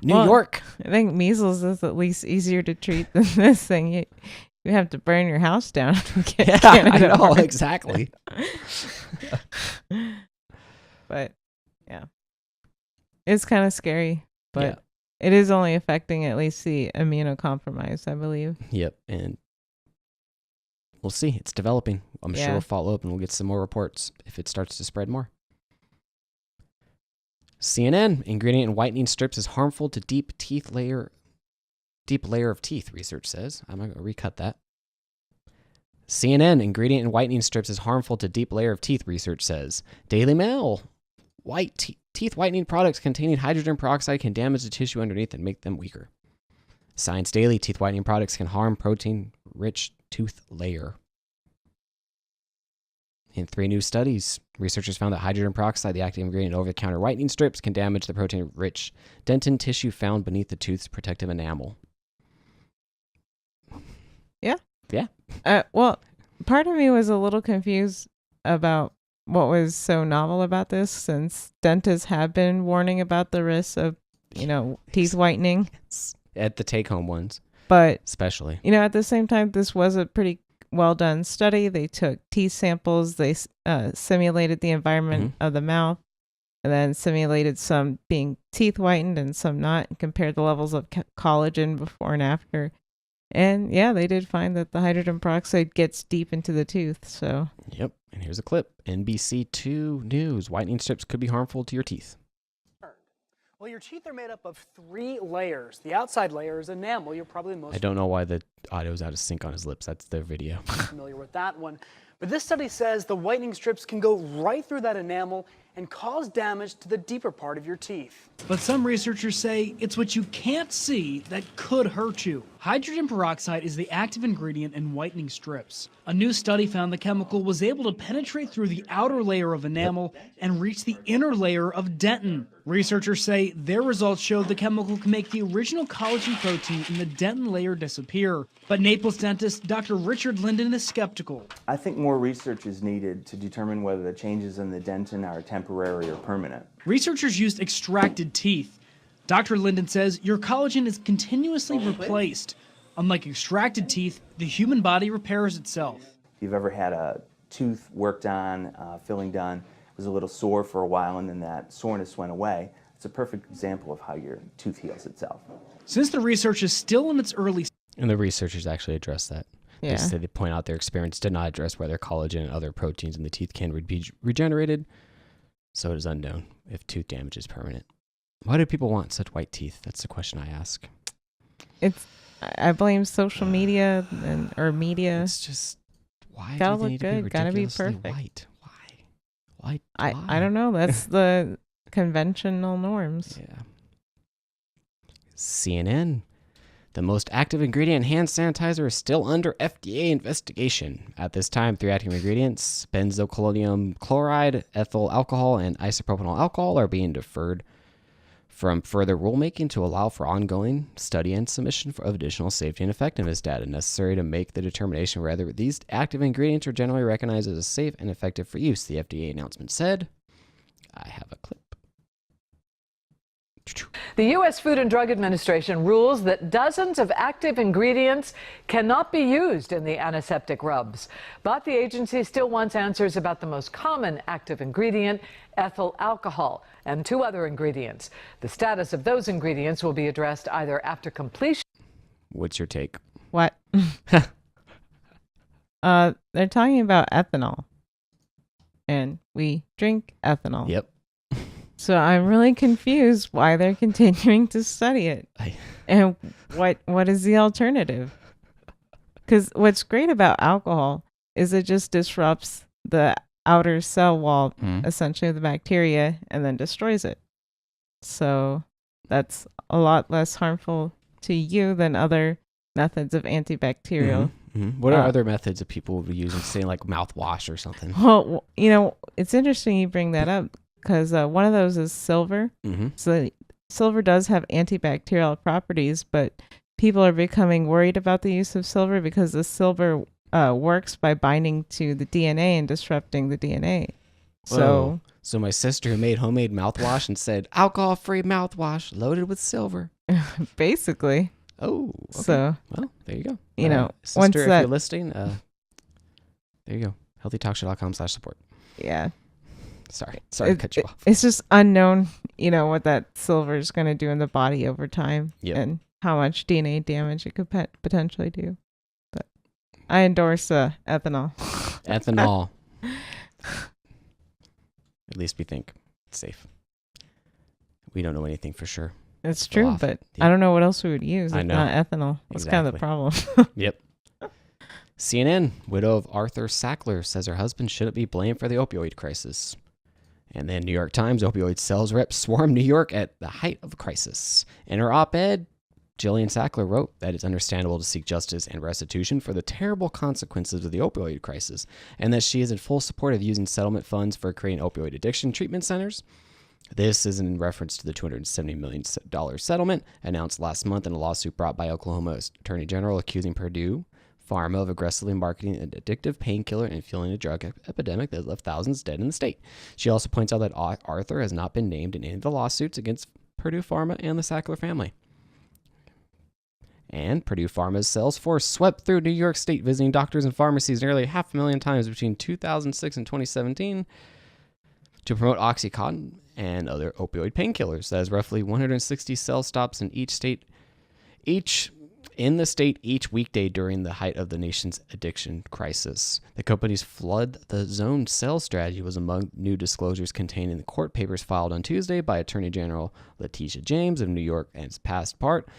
New York? I think measles is at least easier to treat than this thing. You have to burn your house down to get Candida I know, auris. exactly. But, yeah. It's kind of scary, but it is only affecting at least the immunocompromised, I believe. Yep, and we'll see. It's developing. I'm sure we'll follow up and we'll get some more reports if it starts to spread more. CNN, ingredient in whitening strips is harmful to deep layer of teeth, research says. I'm going to recut that. CNN, ingredient in whitening strips is harmful to deep layer of teeth, research says. Daily Mail, teeth whitening products containing hydrogen peroxide can damage the tissue underneath and make them weaker. Science Daily, teeth whitening products can harm protein-rich tooth layer. In 3 new studies, researchers found that hydrogen peroxide, the active ingredient in over-the-counter whitening strips, can damage the protein-rich dentin tissue found beneath the tooth's protective enamel. Yeah. Yeah. Well, part of me was a little confused about what was so novel about this, since dentists have been warning about the risks of, teeth whitening. At the take-home ones. But, especially. At the same time, this was a pretty well-done study. They took teeth samples. They simulated the environment of the mouth, and then simulated some being teeth whitened and some not, and compared the levels of collagen before and after. And yeah, they did find that the hydrogen peroxide gets deep into the tooth. So. Yep. And here's a clip. NBC2 News. Whitening strips could be harmful to your teeth. Well, your teeth are made up of 3 layers. The outside layer is enamel. You're probably most I don't know why the audio's out of sync on his lips. That's their video. familiar with that one. But this study says the whitening strips can go right through that enamel and cause damage to the deeper part of your teeth. But some researchers say it's what you can't see that could hurt you. Hydrogen peroxide is the active ingredient in whitening strips. A new study found the chemical was able to penetrate through the outer layer of enamel and reach the inner layer of dentin. Researchers say their results showed the chemical can make the original collagen protein in the dentin layer disappear. But Naples dentist Dr. Richard Linden is skeptical. I think more research is needed to determine whether the changes in the dentin are temporary or permanent. Researchers used extracted teeth. Dr. Linden says your collagen is continuously replaced. Unlike extracted teeth, the human body repairs itself. If you've ever had a tooth worked on, filling done, it was a little sore for a while and then that soreness went away, it's a perfect example of how your tooth heals itself. Since the research is still in its early stages. And the researchers actually address that. Yeah. They point out their experiments did not address whether collagen and other proteins in the teeth can be regenerated, so it is unknown if tooth damage is permanent. Why do people want such white teeth? That's the question I ask. I blame social media or media. It's just, why gotta do they look need good, to be gotta be ridiculously perfect. white? Why? I don't know. That's the conventional norms. Yeah. CNN. The most active ingredient in hand sanitizer is still under FDA investigation. At this time, 3 active ingredients, benzoyl chloride, ethyl alcohol, and isopropanol alcohol, are being deferred from further rulemaking to allow for ongoing study and submission of additional safety and effectiveness data necessary to make the determination whether these active ingredients are generally recognized as safe and effective for use, the FDA announcement said. I have a clip. The U.S. Food and Drug Administration rules that dozens of active ingredients cannot be used in the antiseptic rubs. But the agency still wants answers about the most common active ingredient, ethyl alcohol, and 2 other ingredients. The status of those ingredients will be addressed either after completion. What's your take? What? They're talking about ethanol. And we drink ethanol. Yep. So I'm really confused why they're continuing to study it. And what is the alternative? Because what's great about alcohol is it just disrupts the outer cell wall, essentially, of the bacteria, and then destroys it. So that's a lot less harmful to you than other methods of antibacterial. What are other methods that people would be using, say like mouthwash or something? Well, it's interesting you bring that up because one of those is silver. So silver does have antibacterial properties, but people are becoming worried about the use of silver because the silver works by binding to the DNA and disrupting the DNA. So my sister who made homemade mouthwash and said alcohol-free mouthwash loaded with silver. Basically. Oh, okay. So well, there you go. Sister, once if you're listening, there you go. healthytalkshow.com/support. Yeah. Sorry to cut you off. It's just unknown, what that silver is going to do in the body over time, and how much DNA damage it could potentially do. But I endorse ethanol. Ethanol. At least we think it's safe. We don't know anything for sure. It's true, but I don't know what else we would use if not ethanol. That's kind of the problem. Yep. CNN, widow of Arthur Sackler, says her husband shouldn't be blamed for the opioid crisis. And then New York Times, opioid sales reps swarm New York at the height of the crisis. In her op-ed, Jillian Sackler wrote that it's understandable to seek justice and restitution for the terrible consequences of the opioid crisis, and that she is in full support of using settlement funds for creating opioid addiction treatment centers. This is in reference to the $270 million settlement announced last month in a lawsuit brought by Oklahoma's Attorney General accusing Purdue Pharma of aggressively marketing an addictive painkiller and fueling a drug epidemic that left thousands dead in the state. She also points out that Arthur has not been named in any of the lawsuits against Purdue Pharma and the Sackler family. And Purdue Pharma's sales force swept through New York State, visiting doctors and pharmacies nearly 500,000 times between 2006 and 2017 to promote OxyContin and other opioid painkillers. That is roughly 160 sales stops in each weekday during the height of the nation's addiction crisis. The company's flood the zone sales strategy was among new disclosures contained in the court papers filed on Tuesday by Attorney General Letitia James of New York, and is past part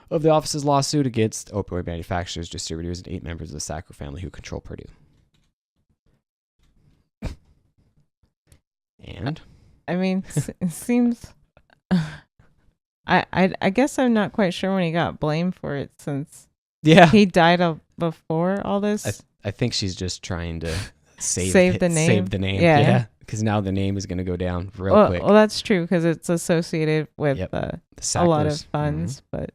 of the office's lawsuit against opioid manufacturers, distributors, and 8 members of the Sackler family who control Purdue. And I mean, it seems. I guess I'm not quite sure when he got blamed for it, since he died before all this. I think she's just trying to save the name. Save the name. Yeah. Because now the name is going to go down real quick. Well, that's true because it's associated with a lot of funds, but.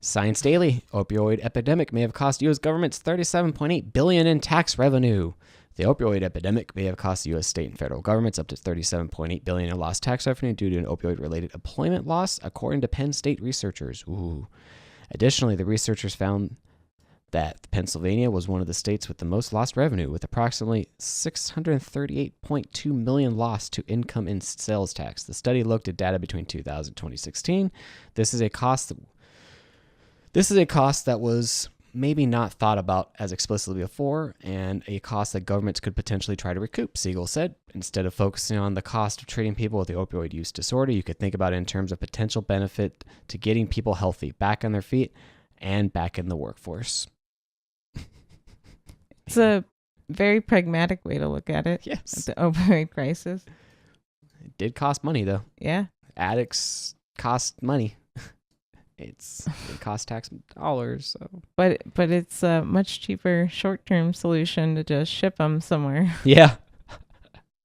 Science Daily, opioid epidemic may have cost U.S. governments $37.8 billion in tax revenue. The opioid epidemic may have cost U.S. state and federal governments up to $37.8 billion in lost tax revenue due to an opioid-related employment loss, according to Penn State researchers. Ooh. Additionally, the researchers found that Pennsylvania was one of the states with the most lost revenue, with approximately $638.2 million lost to income and sales tax. The study looked at data between 2000 and 2016. This is a cost that was maybe not thought about as explicitly before, and a cost that governments could potentially try to recoup, Siegel said. Instead of focusing on the cost of treating people with the opioid use disorder, you could think about it in terms of potential benefit to getting people healthy, back on their feet, and back in the workforce. It's a very pragmatic way to look at it. Yes. The opioid crisis. It did cost money, though. Yeah. Addicts cost money. It costs tax dollars. So. But it's a much cheaper short-term solution to just ship them somewhere. Yeah.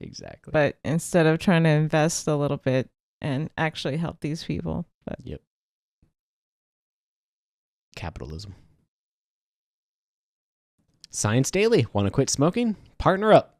Exactly. But instead of trying to invest a little bit and actually help these people. But. Yep. Capitalism. Science Daily. Want to quit smoking? Partner up.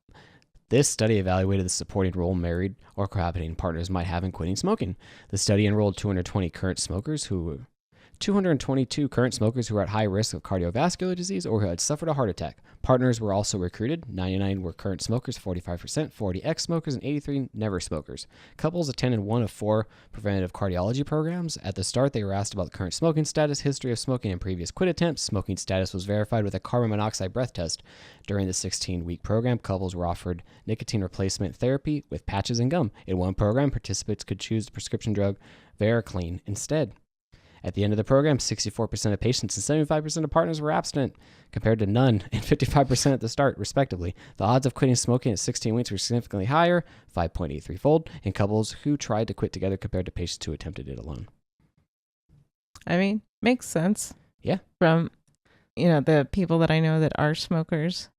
This study evaluated the supporting role married or cohabiting partners might have in quitting smoking. The study enrolled 222 current smokers who were at high risk of cardiovascular disease or who had suffered a heart attack. Partners were also recruited. 99 were current smokers, 45%, 40 ex-smokers, and 83 never smokers. Couples attended one of 4 preventative cardiology programs. At the start, they were asked about the current smoking status, history of smoking, and previous quit attempts. Smoking status was verified with a carbon monoxide breath test. During the 16-week program, couples were offered nicotine replacement therapy with patches and gum. In one program, participants could choose the prescription drug Veraclean instead. At the end of the program, 64% of patients and 75% of partners were abstinent, compared to none and 55% at the start, respectively. The odds of quitting smoking at 16 weeks were significantly higher, 5.83-fold, in couples who tried to quit together compared to patients who attempted it alone. I mean, makes sense. Yeah. From, the people that I know that are smokers.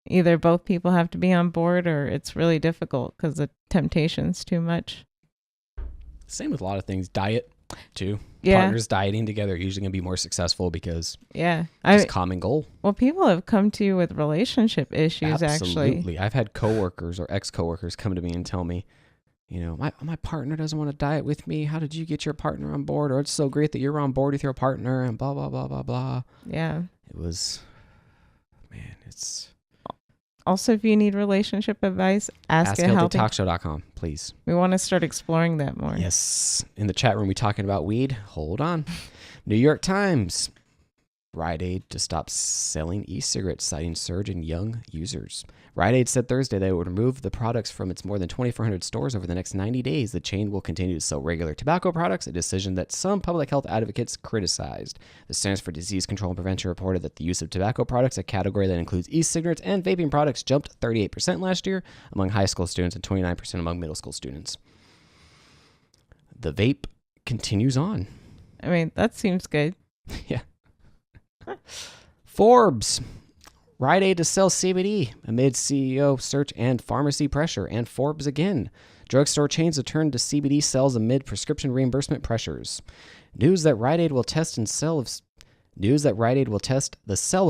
Either both people have to be on board or it's really difficult because the temptation's too much. Same with a lot of things. Diet, too. Yeah. Partners dieting together are usually going to be more successful because it's a common goal. Well, people have come to you with relationship issues, actually. Absolutely. I've had coworkers or ex-coworkers come to me and tell me, my partner doesn't want to diet with me. How did you get your partner on board? Or it's so great that you're on board with your partner and blah, blah, blah, blah, blah. Yeah. It's... Also, if you need relationship advice, ask a healthytalkshow.com, please. We want to start exploring that more. Yes. In the chat room, we talking about weed. Hold on. New York Times. Rite Aid to stop selling e-cigarettes, citing surge in young users. Rite Aid said Thursday that it would remove the products from its more than 2,400 stores over the next 90 days. The chain will continue to sell regular tobacco products, a decision that some public health advocates criticized. The Centers for Disease Control and Prevention reported that the use of tobacco products, a category that includes e-cigarettes and vaping products, jumped 38% last year among high school students and 29% among middle school students. The vape continues on. I mean, that seems good. Yeah. Forbes. Rite Aid to sell CBD amid CEO search and pharmacy pressure. And Forbes again. Drugstore chains have turned to CBD sales amid prescription reimbursement pressures. News that Rite Aid will test the sale of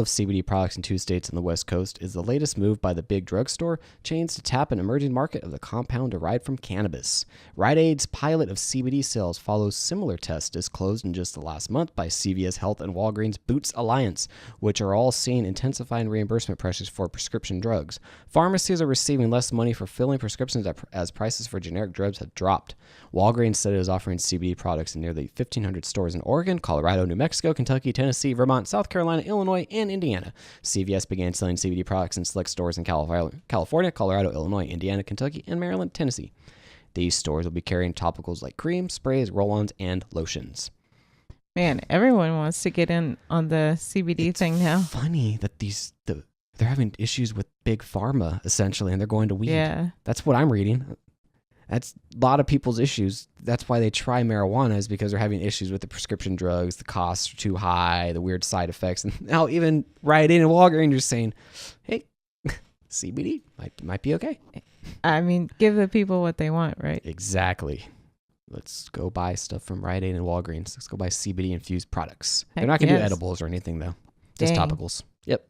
CBD products in 2 states on the West Coast is the latest move by the big drugstore chains to tap an emerging market of the compound derived from cannabis. Rite Aid's pilot of CBD sales follows similar tests disclosed in just the last month by CVS Health and Walgreens Boots Alliance, which are all seeing intensifying reimbursement pressures for prescription drugs. Pharmacies are receiving less money for filling prescriptions as prices for generic drugs have dropped. Walgreens said it is offering CBD products in nearly 1,500 stores in Oregon, Colorado, New Mexico, Kentucky, Tennessee, Vermont, South Carolina, Illinois, and Indiana. CVS began selling CBD products in select stores in California, Colorado, Illinois, Indiana, Kentucky, and Maryland, Tennessee. These stores will be carrying topicals like creams, sprays, roll-ons, and lotions. Man, everyone wants to get in on the CBD thing now. It's funny that they're having issues with big pharma, essentially, and they're going to weed. Yeah. That's what I'm reading. That's a lot of people's issues. That's why they try marijuana, is because they're having issues with the prescription drugs. The costs are too high, the weird side effects. And now even Rite Aid and Walgreens are saying, hey, CBD might be okay. I mean, give the people what they want, right? Exactly. Let's go buy stuff from Rite Aid and Walgreens. Let's go buy CBD-infused products. They're not going to do edibles or anything, though. Just topicals. Yep.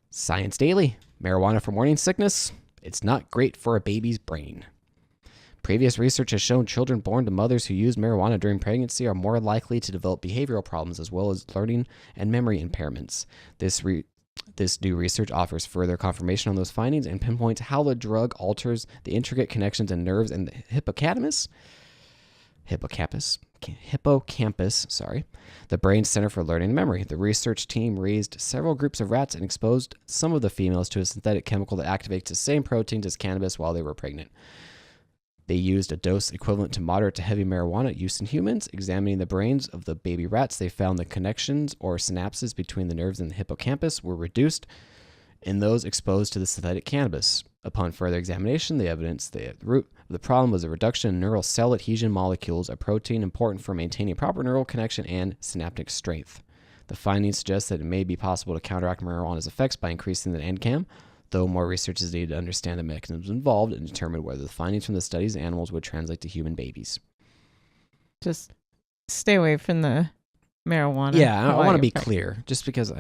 Science Daily. Marijuana for morning sickness. It's not great for a baby's brain. Previous research has shown children born to mothers who use marijuana during pregnancy are more likely to develop behavioral problems as well as learning and memory impairments. This new research offers further confirmation on those findings and pinpoints how the drug alters the intricate connections in nerves in the hippocampus, the brain's center for learning and memory. The research team raised several groups of rats and exposed some of the females to a synthetic chemical that activates the same proteins as cannabis while they were pregnant. They used a dose equivalent to moderate to heavy marijuana use in humans. Examining the brains of the baby rats, they found the connections or synapses between the nerves and the hippocampus were reduced in those exposed to the synthetic cannabis. Upon further examination, the evidence the root of the problem was a reduction in neural cell adhesion molecules, a protein important for maintaining proper neural connection and synaptic strength. The findings suggest that it may be possible to counteract marijuana's effects by increasing the NCAM, though more research is needed to understand the mechanisms involved and determine whether the findings from the studies in animals would translate to human babies. Just stay away from the marijuana. Yeah, I want to be clear. Just because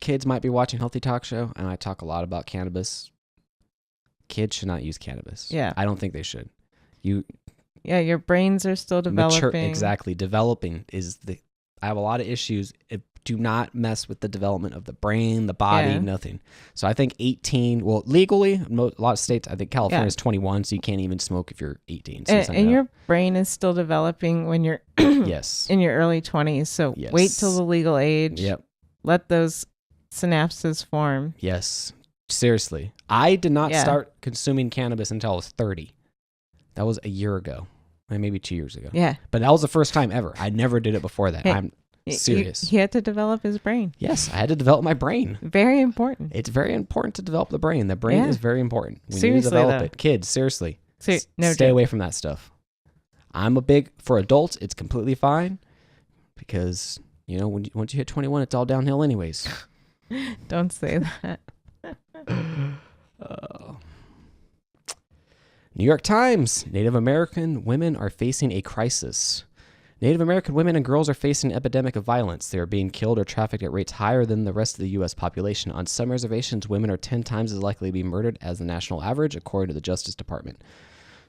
kids might be watching Healthy Talk Show, and I talk a lot about cannabis, Kids should not use cannabis. Yeah. I don't think they should. Yeah, your brains are still developing. Exactly. Developing is I have a lot of issues. Do not mess with the development of the brain, the body, nothing. So I think 18, well, legally, a lot of states, I think California is 21, so you can't even smoke if you're 18. So And your brain is still developing when you're yes, in your early 20s. So wait till the legal age. Yep. Let those synapses form. Yes. Seriously. I did not start consuming cannabis until I was 30. That was a year ago. Maybe 2 years ago. Yeah. But that was the first time ever. I never did it before that. I'm serious. He had to develop his brain. Yes, I had to develop my brain. Very important. It's very important to develop the brain. The brain is very important. We Seriously, need to develop though. it. Kids, seriously. No stay joke. away from that stuff. For adults, it's completely fine because, once you hit 21, it's all downhill anyways. Don't say that. New York Times. Native American women are facing a crisis. Native American women and girls are facing an epidemic of violence. They are being killed or trafficked at rates higher than the rest of the U.S. population. On some reservations, women are 10 times as likely to be murdered as the national average, according to the Justice Department.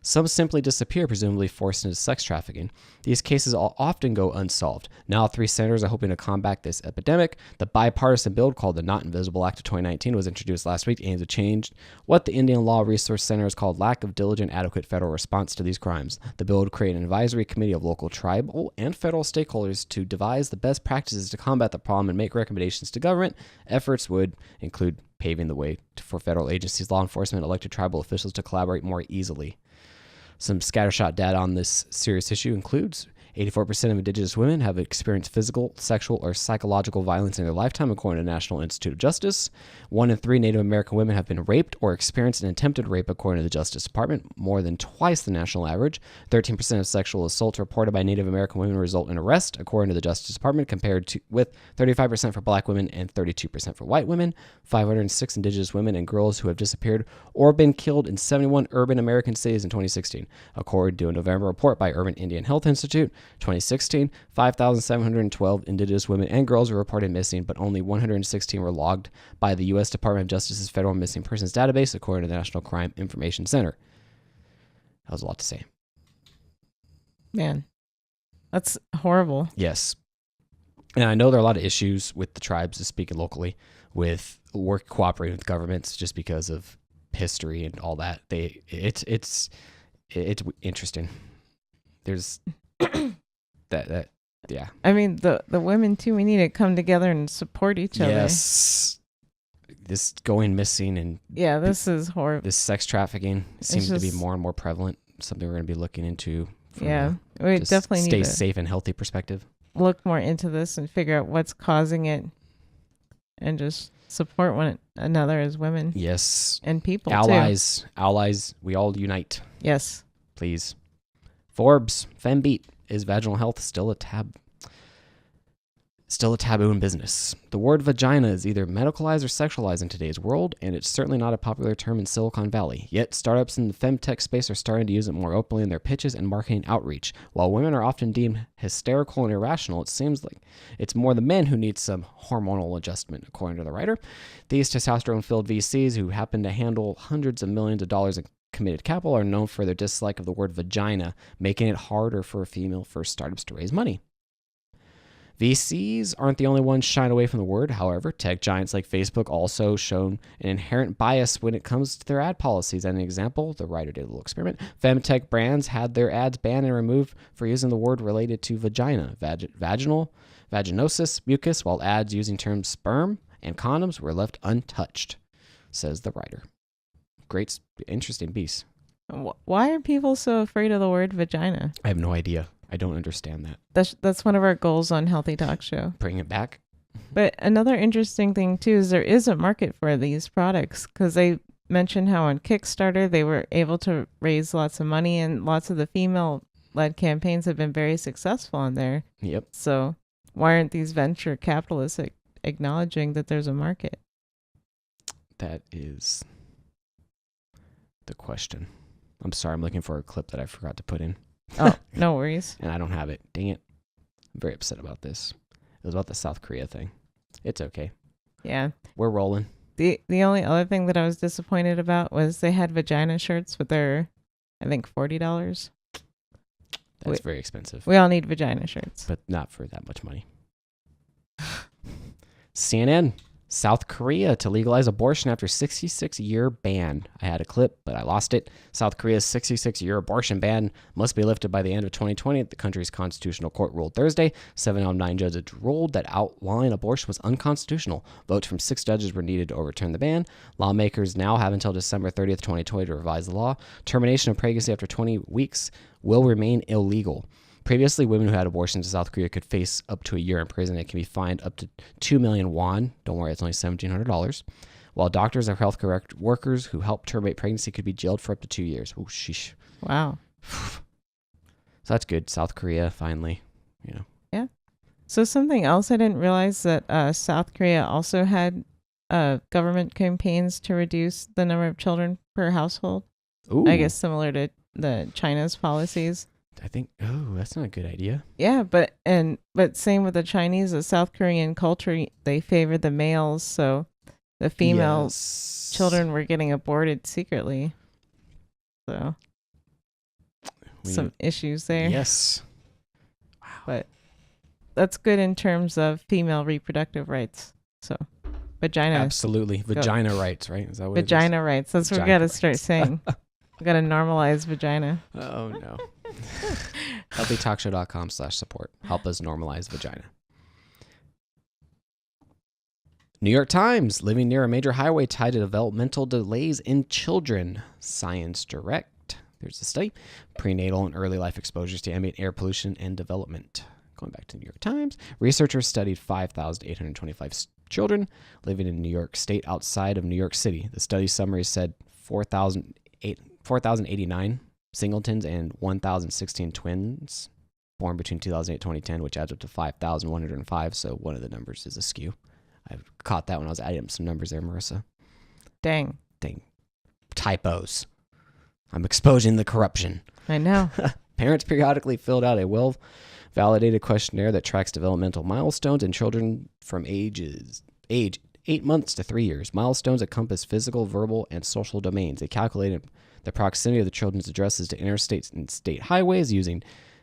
Some simply disappear, presumably forced into sex trafficking. These cases often go unsolved. Now, 3 senators are hoping to combat this epidemic. The bipartisan bill called the Not Invisible Act of 2019 was introduced last week, aimed to change what the Indian Law Resource Center has called lack of diligent, adequate federal response to these crimes. The bill would create an advisory committee of local, tribal, and federal stakeholders to devise the best practices to combat the problem and make recommendations to government. Efforts would include paving the way for federal agencies, law enforcement, elected tribal officials to collaborate more easily. Some scattershot data on this serious issue includes 84% of Indigenous women have experienced physical, sexual, or psychological violence in their lifetime, according to the National Institute of Justice. 1 in 3 Native American women have been raped or experienced an attempted rape, according to the Justice Department, more than twice the national average. 13% of sexual assaults reported by Native American women result in arrest, according to the Justice Department, with 35% for black women and 32% for white women. 506 Indigenous women and girls who have disappeared or been killed in 71 urban American cities in 2016, according to a November report by Urban Indian Health Institute. 2016, 5,712 Indigenous women and girls were reported missing, but only 116 were logged by the U.S. Department of Justice's Federal Missing Persons Database, according to the National Crime Information Center. That was a lot to say. Man, that's horrible. Yes. And I know there are a lot of issues with the tribes, just speaking locally, with cooperating with governments just because of history and all that. It's interesting. There's yeah. I mean, the women too, we need to come together and support each other. Yes. This going missing and this is horrible. This sex trafficking seems to be more and more prevalent. Something we're going to be looking into. We definitely stay need to safe and healthy perspective. Look more into this and figure out what's causing it, and just support one another as women. Yes. And people allies, we all unite. Yes. Please. Forbes, FemBeat, is vaginal health still a taboo in business? The word vagina is either medicalized or sexualized in today's world, and it's certainly not a popular term in Silicon Valley. Yet, startups in the femtech space are starting to use it more openly in their pitches and marketing outreach. While women are often deemed hysterical and irrational, it seems like it's more the men who need some hormonal adjustment, according to the writer. These testosterone-filled VCs who happen to handle hundreds of millions of dollars in committed capital are known for their dislike of the word vagina, making it harder for female-first startups to raise money. VCs aren't the only ones shying away from the word. However, tech giants like Facebook also shown an inherent bias when it comes to their ad policies. As an example, the writer did a little experiment. Femtech brands had their ads banned and removed for using the word related to vagina, vaginal, vaginosis, mucus, while ads using terms sperm and condoms were left untouched, says the writer. Great, interesting piece. Why are people so afraid of the word vagina? I have no idea. I don't understand that. That's one of our goals on Healthy Talk Show. Bring it back. But another interesting thing too is there is a market for these products, because they mentioned how on Kickstarter they were able to raise lots of money, and lots of the female-led campaigns have been very successful on there. Yep. So why aren't these venture capitalists acknowledging that there's a market? That is the question. I'm sorry, I'm looking for a clip that I forgot to put in. Oh, no worries. And I don't have it. Dang it. I'm very upset about this. It was about the South Korea thing. It's okay. Yeah. We're rolling. The only other thing that I was disappointed about was they had vagina shirts, but they're, I think, $40. That's very expensive. We all need vagina shirts. But not for that much money. CNN, South Korea to legalize abortion after 66-year ban. I had a clip, but I lost it. South Korea's 66-year abortion ban must be lifted by the end of 2020. The country's constitutional court ruled Thursday. 7 out of 9 judges ruled that outlawing abortion was unconstitutional. Votes from 6 judges were needed to overturn the ban. Lawmakers now have until December 30th, 2020 to revise the law. Termination of pregnancy after 20 weeks will remain illegal. Previously, women who had abortions in South Korea could face up to a year in prison and can be fined up to 2 million won. Don't worry, it's only $1,700. While doctors or healthcare workers who help terminate pregnancy could be jailed for up to 2 years. Oh, sheesh. Wow. So that's good. South Korea, finally, Yeah. So something else I didn't realize that South Korea also had government campaigns to reduce the number of children per household. Ooh. I guess similar to the China's policies. I think, that's not a good idea. Yeah, but same with the Chinese, the South Korean culture, they favor the males, so the female children were getting aborted secretly. So some issues there. Yes. Wow. But that's good in terms of female reproductive rights. So vagina. Absolutely. Vagina rights, right? Is that what vagina it is? rights. That's what we Vagina got to start rights. saying. We got to normalize vagina. Oh, no. HealthyTalkShow.com/support. Help us normalize vagina. New York Times, living near a major highway tied to developmental delays in children. Science Direct. There's the study. Prenatal and early life exposures to ambient air pollution and development. Going back to New York Times, researchers studied 5,825 children living in New York State outside of New York City. The study summary said 4,089 singletons and 1,016 twins born between 2008 and 2010, which adds up to 5,105. So one of the numbers is askew. I caught that when I was adding up some numbers there, Marissa. Dang. Typos. I'm exposing the corruption. I know. Parents periodically filled out a well-validated questionnaire that tracks developmental milestones in children from age 8 months to 3 years. Milestones encompass physical, verbal, and social domains. They calculated the proximity of the children's addresses to interstates and state highways using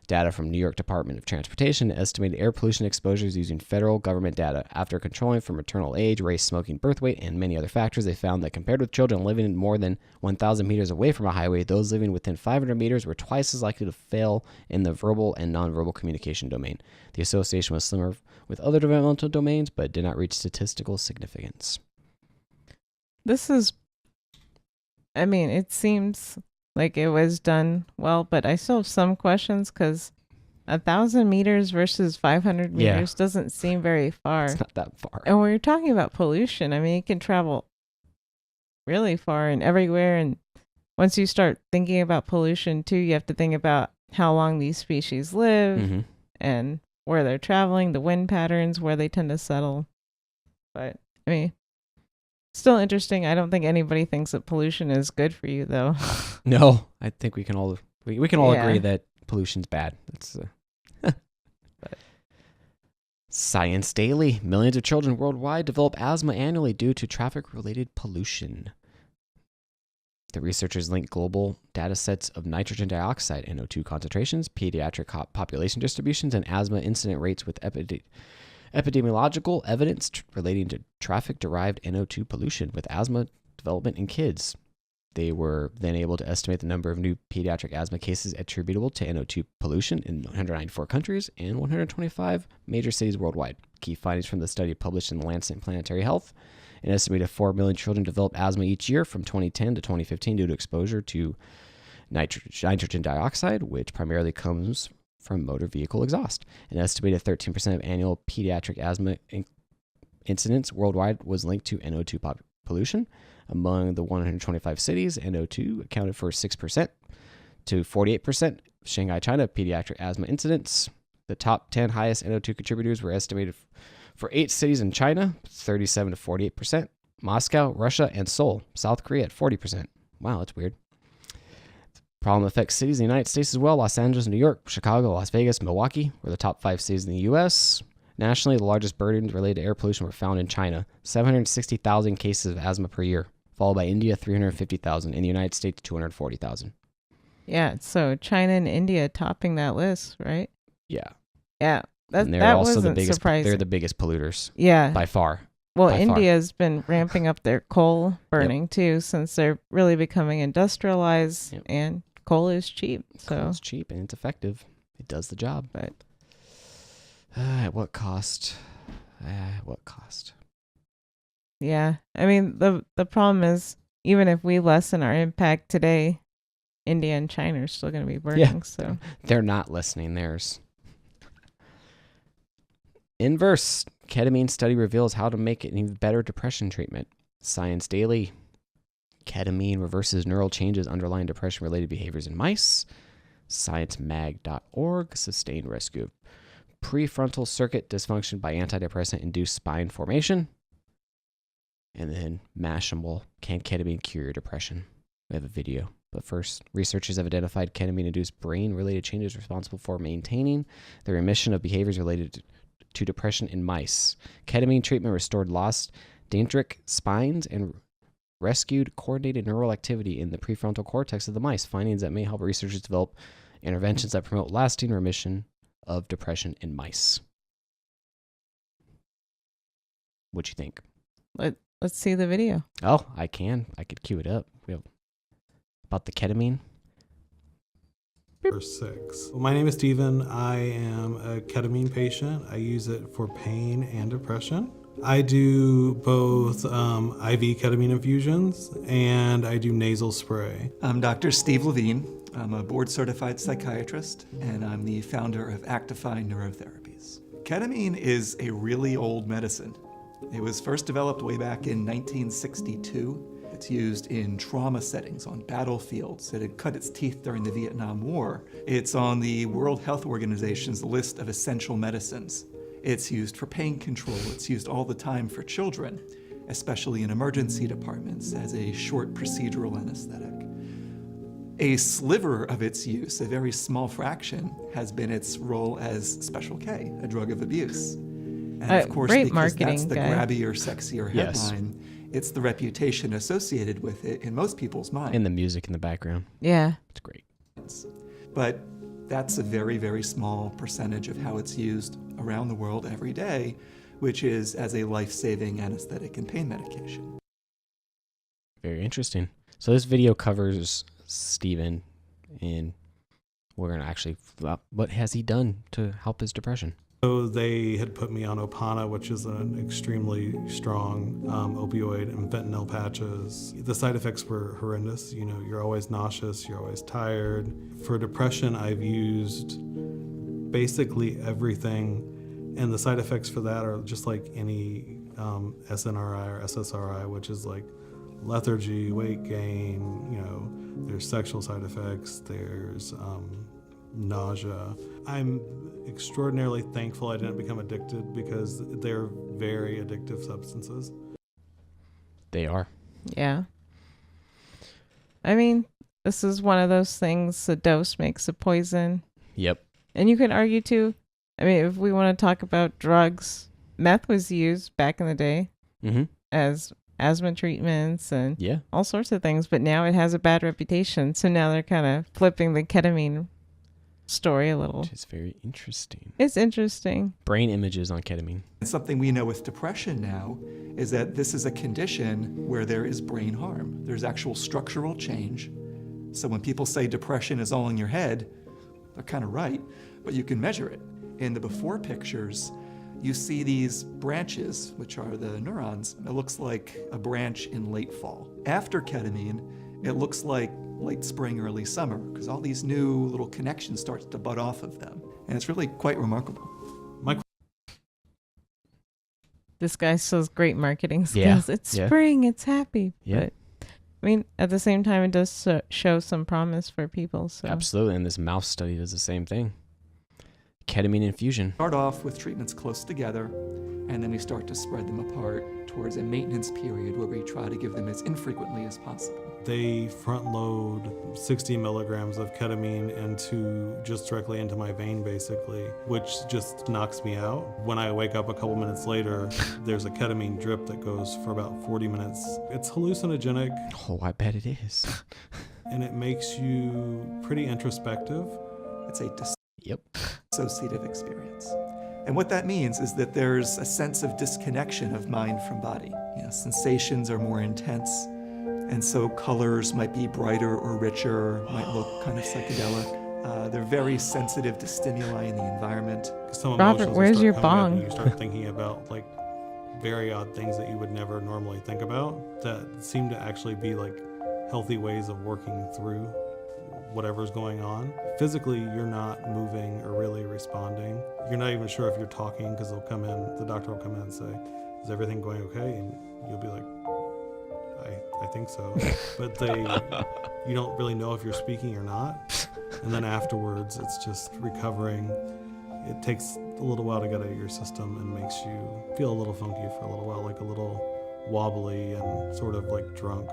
data from New York Department of Transportation, estimated air pollution exposures using federal government data. After controlling for maternal age, race, smoking, birth weight, and many other factors, they found that compared with children living more than 1,000 meters away from a highway, those living within 500 meters were twice as likely to fail in the verbal and nonverbal communication domain. The association was similar with other developmental domains, but did not reach statistical significance. It seems like it was done well, but I still have some questions because 1,000 meters versus 500 meters doesn't seem very far. It's not that far. And when you're talking about pollution, it can travel really far and everywhere. And once you start thinking about pollution too, you have to think about how long these species live and where they're traveling, the wind patterns, where they tend to settle. But still interesting. I don't think anybody thinks that pollution is good for you, though. No, I think we can all agree that pollution's bad. That's Science Daily. Millions of children worldwide develop asthma annually due to traffic-related pollution. The researchers linked global data sets of nitrogen dioxide, NO2 concentrations, pediatric population distributions, and asthma incident rates with epidemiological evidence relating to traffic-derived NO2 pollution with asthma development in kids. They were then able to estimate the number of new pediatric asthma cases attributable to NO2 pollution in 194 countries and 125 major cities worldwide. Key findings from the study published in The Lancet Planetary Health: an estimated 4 million children developed asthma each year from 2010 to 2015 due to exposure to nitrogen dioxide, which primarily comes from motor vehicle exhaust. An estimated 13% of annual pediatric asthma incidents worldwide was linked to NO2 pollution. Among the 125 cities, NO2 accounted for 6% to 48%. Shanghai, China, pediatric asthma incidents. The top 10 highest NO2 contributors were estimated for 8 cities in China, 37 to 48%. Moscow, Russia, and Seoul, South Korea at 40%. Wow, that's weird. Problem affects cities in the United States as well. Los Angeles, New York, Chicago, Las Vegas, Milwaukee were the top 5 cities in the U.S. Nationally, the largest burdens related to air pollution were found in China, 760,000 cases of asthma per year, followed by India, 350,000, in the United States, 240,000. Yeah, so China and India topping that list, right? Yeah. Yeah, And they're that also wasn't the biggest. surprising. They're the biggest polluters. Yeah, by far. Well, By far. India's been ramping up their coal burning too, since they're really becoming industrialized, and coal is cheap. So Coal's cheap and it's effective. It does the job. But at what cost? At what cost? yeah, I mean the problem is, even if we lessen our impact today, India and China are still going to be burning. So they're not lessening theirs. Inverse. Ketamine study reveals how to make an even better depression treatment. Science Daily. Ketamine reverses neural changes underlying depression-related behaviors in mice. ScienceMag.org. Sustained rescue. Prefrontal circuit dysfunction by antidepressant-induced spine formation. And then Mashable. Can ketamine cure your depression? We have a video. But first, researchers have identified ketamine-induced brain-related changes responsible for maintaining the remission of behaviors related to depression in mice. Ketamine treatment restored lost dendritic spines and rescued coordinated neural activity in the prefrontal cortex of the mice, findings that may help researchers develop interventions that promote lasting remission of depression in mice. What you think? Let's see the video. Oh, I could cue it up. About the ketamine. Number 6. My name is Steven. I am a ketamine patient. I use it for pain and depression. I do both IV ketamine infusions and I do nasal spray. I'm Dr. Steve Levine. I'm a board-certified psychiatrist, and I'm the founder of Actify Neurotherapies. Ketamine is a really old medicine. It was first developed way back in 1962. It's used in trauma settings on battlefields. It had cut its teeth during the Vietnam War. It's on the World Health Organization's list of essential medicines. It's used for pain control. It's used all the time for children, especially in emergency departments as a short procedural anesthetic. A sliver of its use, a very small fraction, has been its role as Special K, a drug of abuse. And of course, great because marketing that's the guy. grabbier, sexier headline, it's the reputation associated with it in most people's minds. And the music in the background. Yeah. It's great. But that's a very, very small percentage of how it's used around the world every day, which is as a life-saving anesthetic and pain medication. Very interesting. So this video covers Steven, and we're going to actually, what has he done to help his depression? So they had put me on Opana, which is an extremely strong opioid, and fentanyl patches. The side effects were horrendous. You know, you're always nauseous, you're always tired. For depression, I've used basically everything, and the side effects for that are just like any SNRI or SSRI, which is like lethargy, weight gain, you know, there's sexual side effects, there's nausea. I'm extraordinarily thankful I didn't become addicted because they're very addictive substances. They are. Yeah. I mean, this is one of those things, a dose makes a poison. Yep. And you can argue too, I mean, if we want to talk about drugs, meth was used back in the day as asthma treatments and all sorts of things, but now it has a bad reputation. So now they're kind of flipping the ketamine story a little. Which is very interesting. It's interesting. Brain images on ketamine. And something we know with depression now is that this is a condition where there is brain harm. There's actual structural change. So when people say depression is all in your head, they're kind of right, but you can measure it. In the before pictures, you see these branches, which are the neurons. It looks like a branch in late fall. After ketamine, it looks like late spring, early summer, because all these new little connections start to bud off of them. And it's really quite remarkable. This guy still has great marketing skills. It's spring, it's happy. Yeah. But, I mean, at the same time, it does show some promise for people. So. Absolutely, and this mouse study does the same thing. Ketamine infusion. Start off with treatments close together, and then we start to spread them apart towards a maintenance period where we try to give them as infrequently as possible. They front load 60 milligrams of ketamine just directly into my vein, basically, which just knocks me out. When I wake up a couple minutes later, there's a ketamine drip that goes for about 40 minutes. It's hallucinogenic. Oh, I bet it is. And it makes you pretty introspective. It's a dissociative experience. And what that means is that there's a sense of disconnection of mind from body. Sensations are more intense, and so colors might be brighter or richer, might look kind of psychedelic. They're very sensitive to stimuli in the environment. Robert, where's your bong? You start thinking about like very odd things that you would never normally think about that seem to actually be like healthy ways of working through whatever's going on. Physically, you're not moving or really responding. You're not even sure if you're talking because the doctor will come in and say, is everything going okay? And you'll be like, I think so. But you don't really know if you're speaking or not. And then afterwards, it's just recovering. It takes a little while to get out of your system and makes you feel a little funky for a little while, like a little wobbly and sort of like drunk.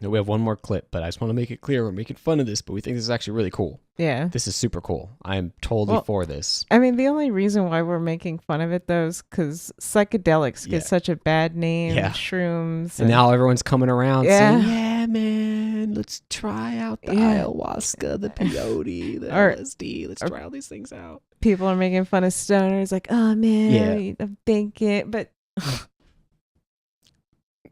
No, we have one more clip, but I just want to make it clear we're making fun of this, but we think this is actually really cool. Yeah. This is super cool. I am totally for this. I mean, the only reason why we're making fun of it, though, is because psychedelics get such a bad name. Yeah. Shrooms. And now everyone's coming around Yeah. saying, yeah, man, let's try out the ayahuasca, the peyote, the LSD. Let's try all these things out. People are making fun of stoners, like, oh, man, I'm thinking. But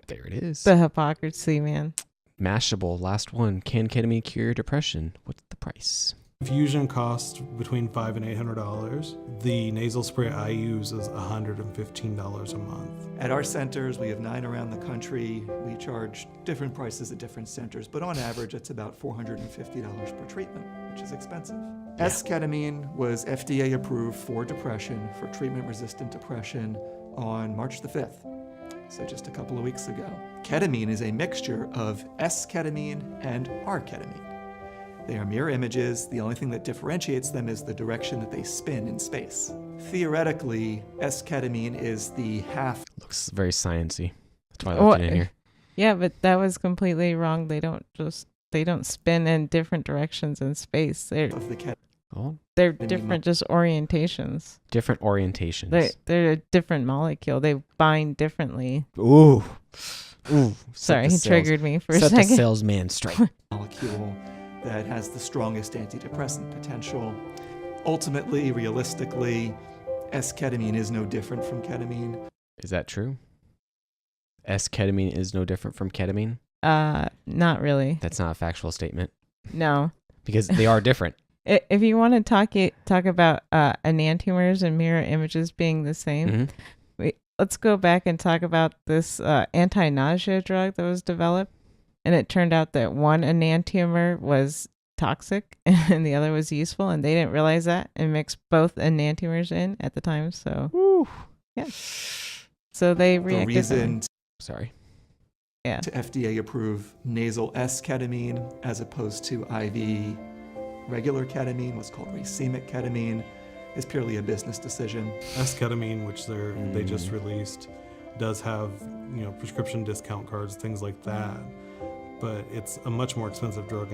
there it is. The hypocrisy, man. Mashable, last one. Can ketamine cure depression? What's the price? Infusion costs between $500 and $800. The nasal spray I use is $115 a month. At our centers, we have 9 around the country. We charge different prices at different centers, but on average, it's about $450 per treatment, which is expensive. S-ketamine was FDA approved for depression, for treatment-resistant depression, on March the 5th. So just a couple of weeks ago. Ketamine is a mixture of S-ketamine and R-ketamine. They are mirror images. The only thing that differentiates them is the direction that they spin in space. Theoretically, S-ketamine is the half. Looks very sciencey. That's why I left it in here. Yeah, but that was completely wrong. They don't spin in different directions in space. They're different, just orientations. Different orientations. They're a different molecule. They bind differently. Ooh. Sorry, he triggered me for a second. second. Set the salesman straight. Molecule that has the strongest antidepressant potential. Ultimately, realistically, S-ketamine is no different from ketamine. Is that true? S-ketamine is no different from ketamine? Not really. That's not a factual statement. No. Because they are different. If you want to talk about enantiomers and mirror images being the same, let's go back and talk about this anti-nausea drug that was developed. And it turned out that one enantiomer was toxic and the other was useful. And they didn't realize that and mixed both enantiomers in at the time. So, yeah. So they reacted. The reason to FDA approve nasal S-ketamine as opposed to IV regular ketamine, what's called racemic ketamine, is purely a business decision. S-ketamine, which they just released, does have prescription discount cards, things like that, but it's a much more expensive drug.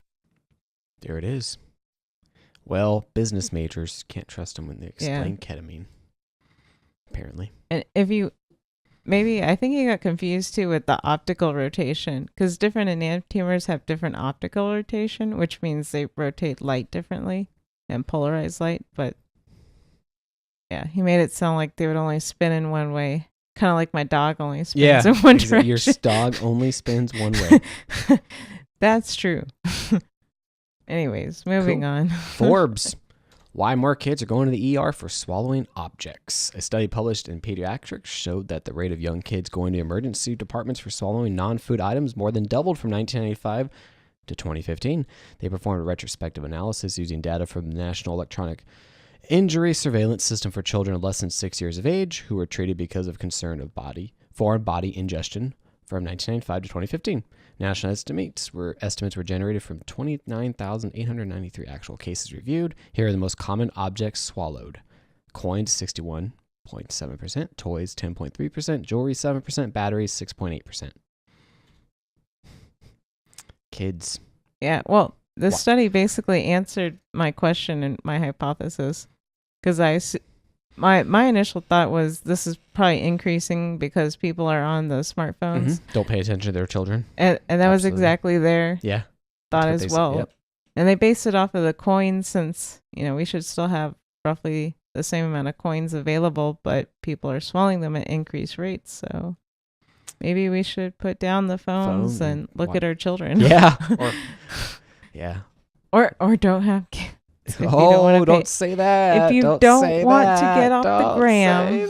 There it is. Well, business majors can't trust them when they explain ketamine. Apparently. And I think you got confused too with the optical rotation, because different enantiomers have different optical rotation, which means they rotate light differently and polarize light. But yeah, he made it sound like they would only spin in one way, kind of like my dog only spins in one direction. Your dog only spins one way. That's true. Anyways, moving on. Forbes. Why more kids are going to the ER for swallowing objects. A study published in Pediatrics showed that the rate of young kids going to emergency departments for swallowing non-food items more than doubled from 1995 to 2015. They performed a retrospective analysis using data from the National Electronic Injury Surveillance System for children of less than 6 years of age who were treated because of concern of foreign body ingestion from 1995 to 2015. National estimates were generated from 29,893 actual cases reviewed. Here are the most common objects swallowed. Coins, 61. 6.7%, toys 10.3%, jewelry 7%, batteries 6.8%. Kids. Yeah, well, this study basically answered my question and my hypothesis, because my initial thought was this is probably increasing because people are on the smartphones. Don't pay attention to their children. And that was exactly their thought That's what as they well. said, yep. And they based it off of the coins, since, we should still have roughly the same amount of coins available, but people are swallowing them at increased rates. So maybe we should put down the phones and look at our children. Yeah. Or don't have kids. Don't say that. If you don't want to get off the gram.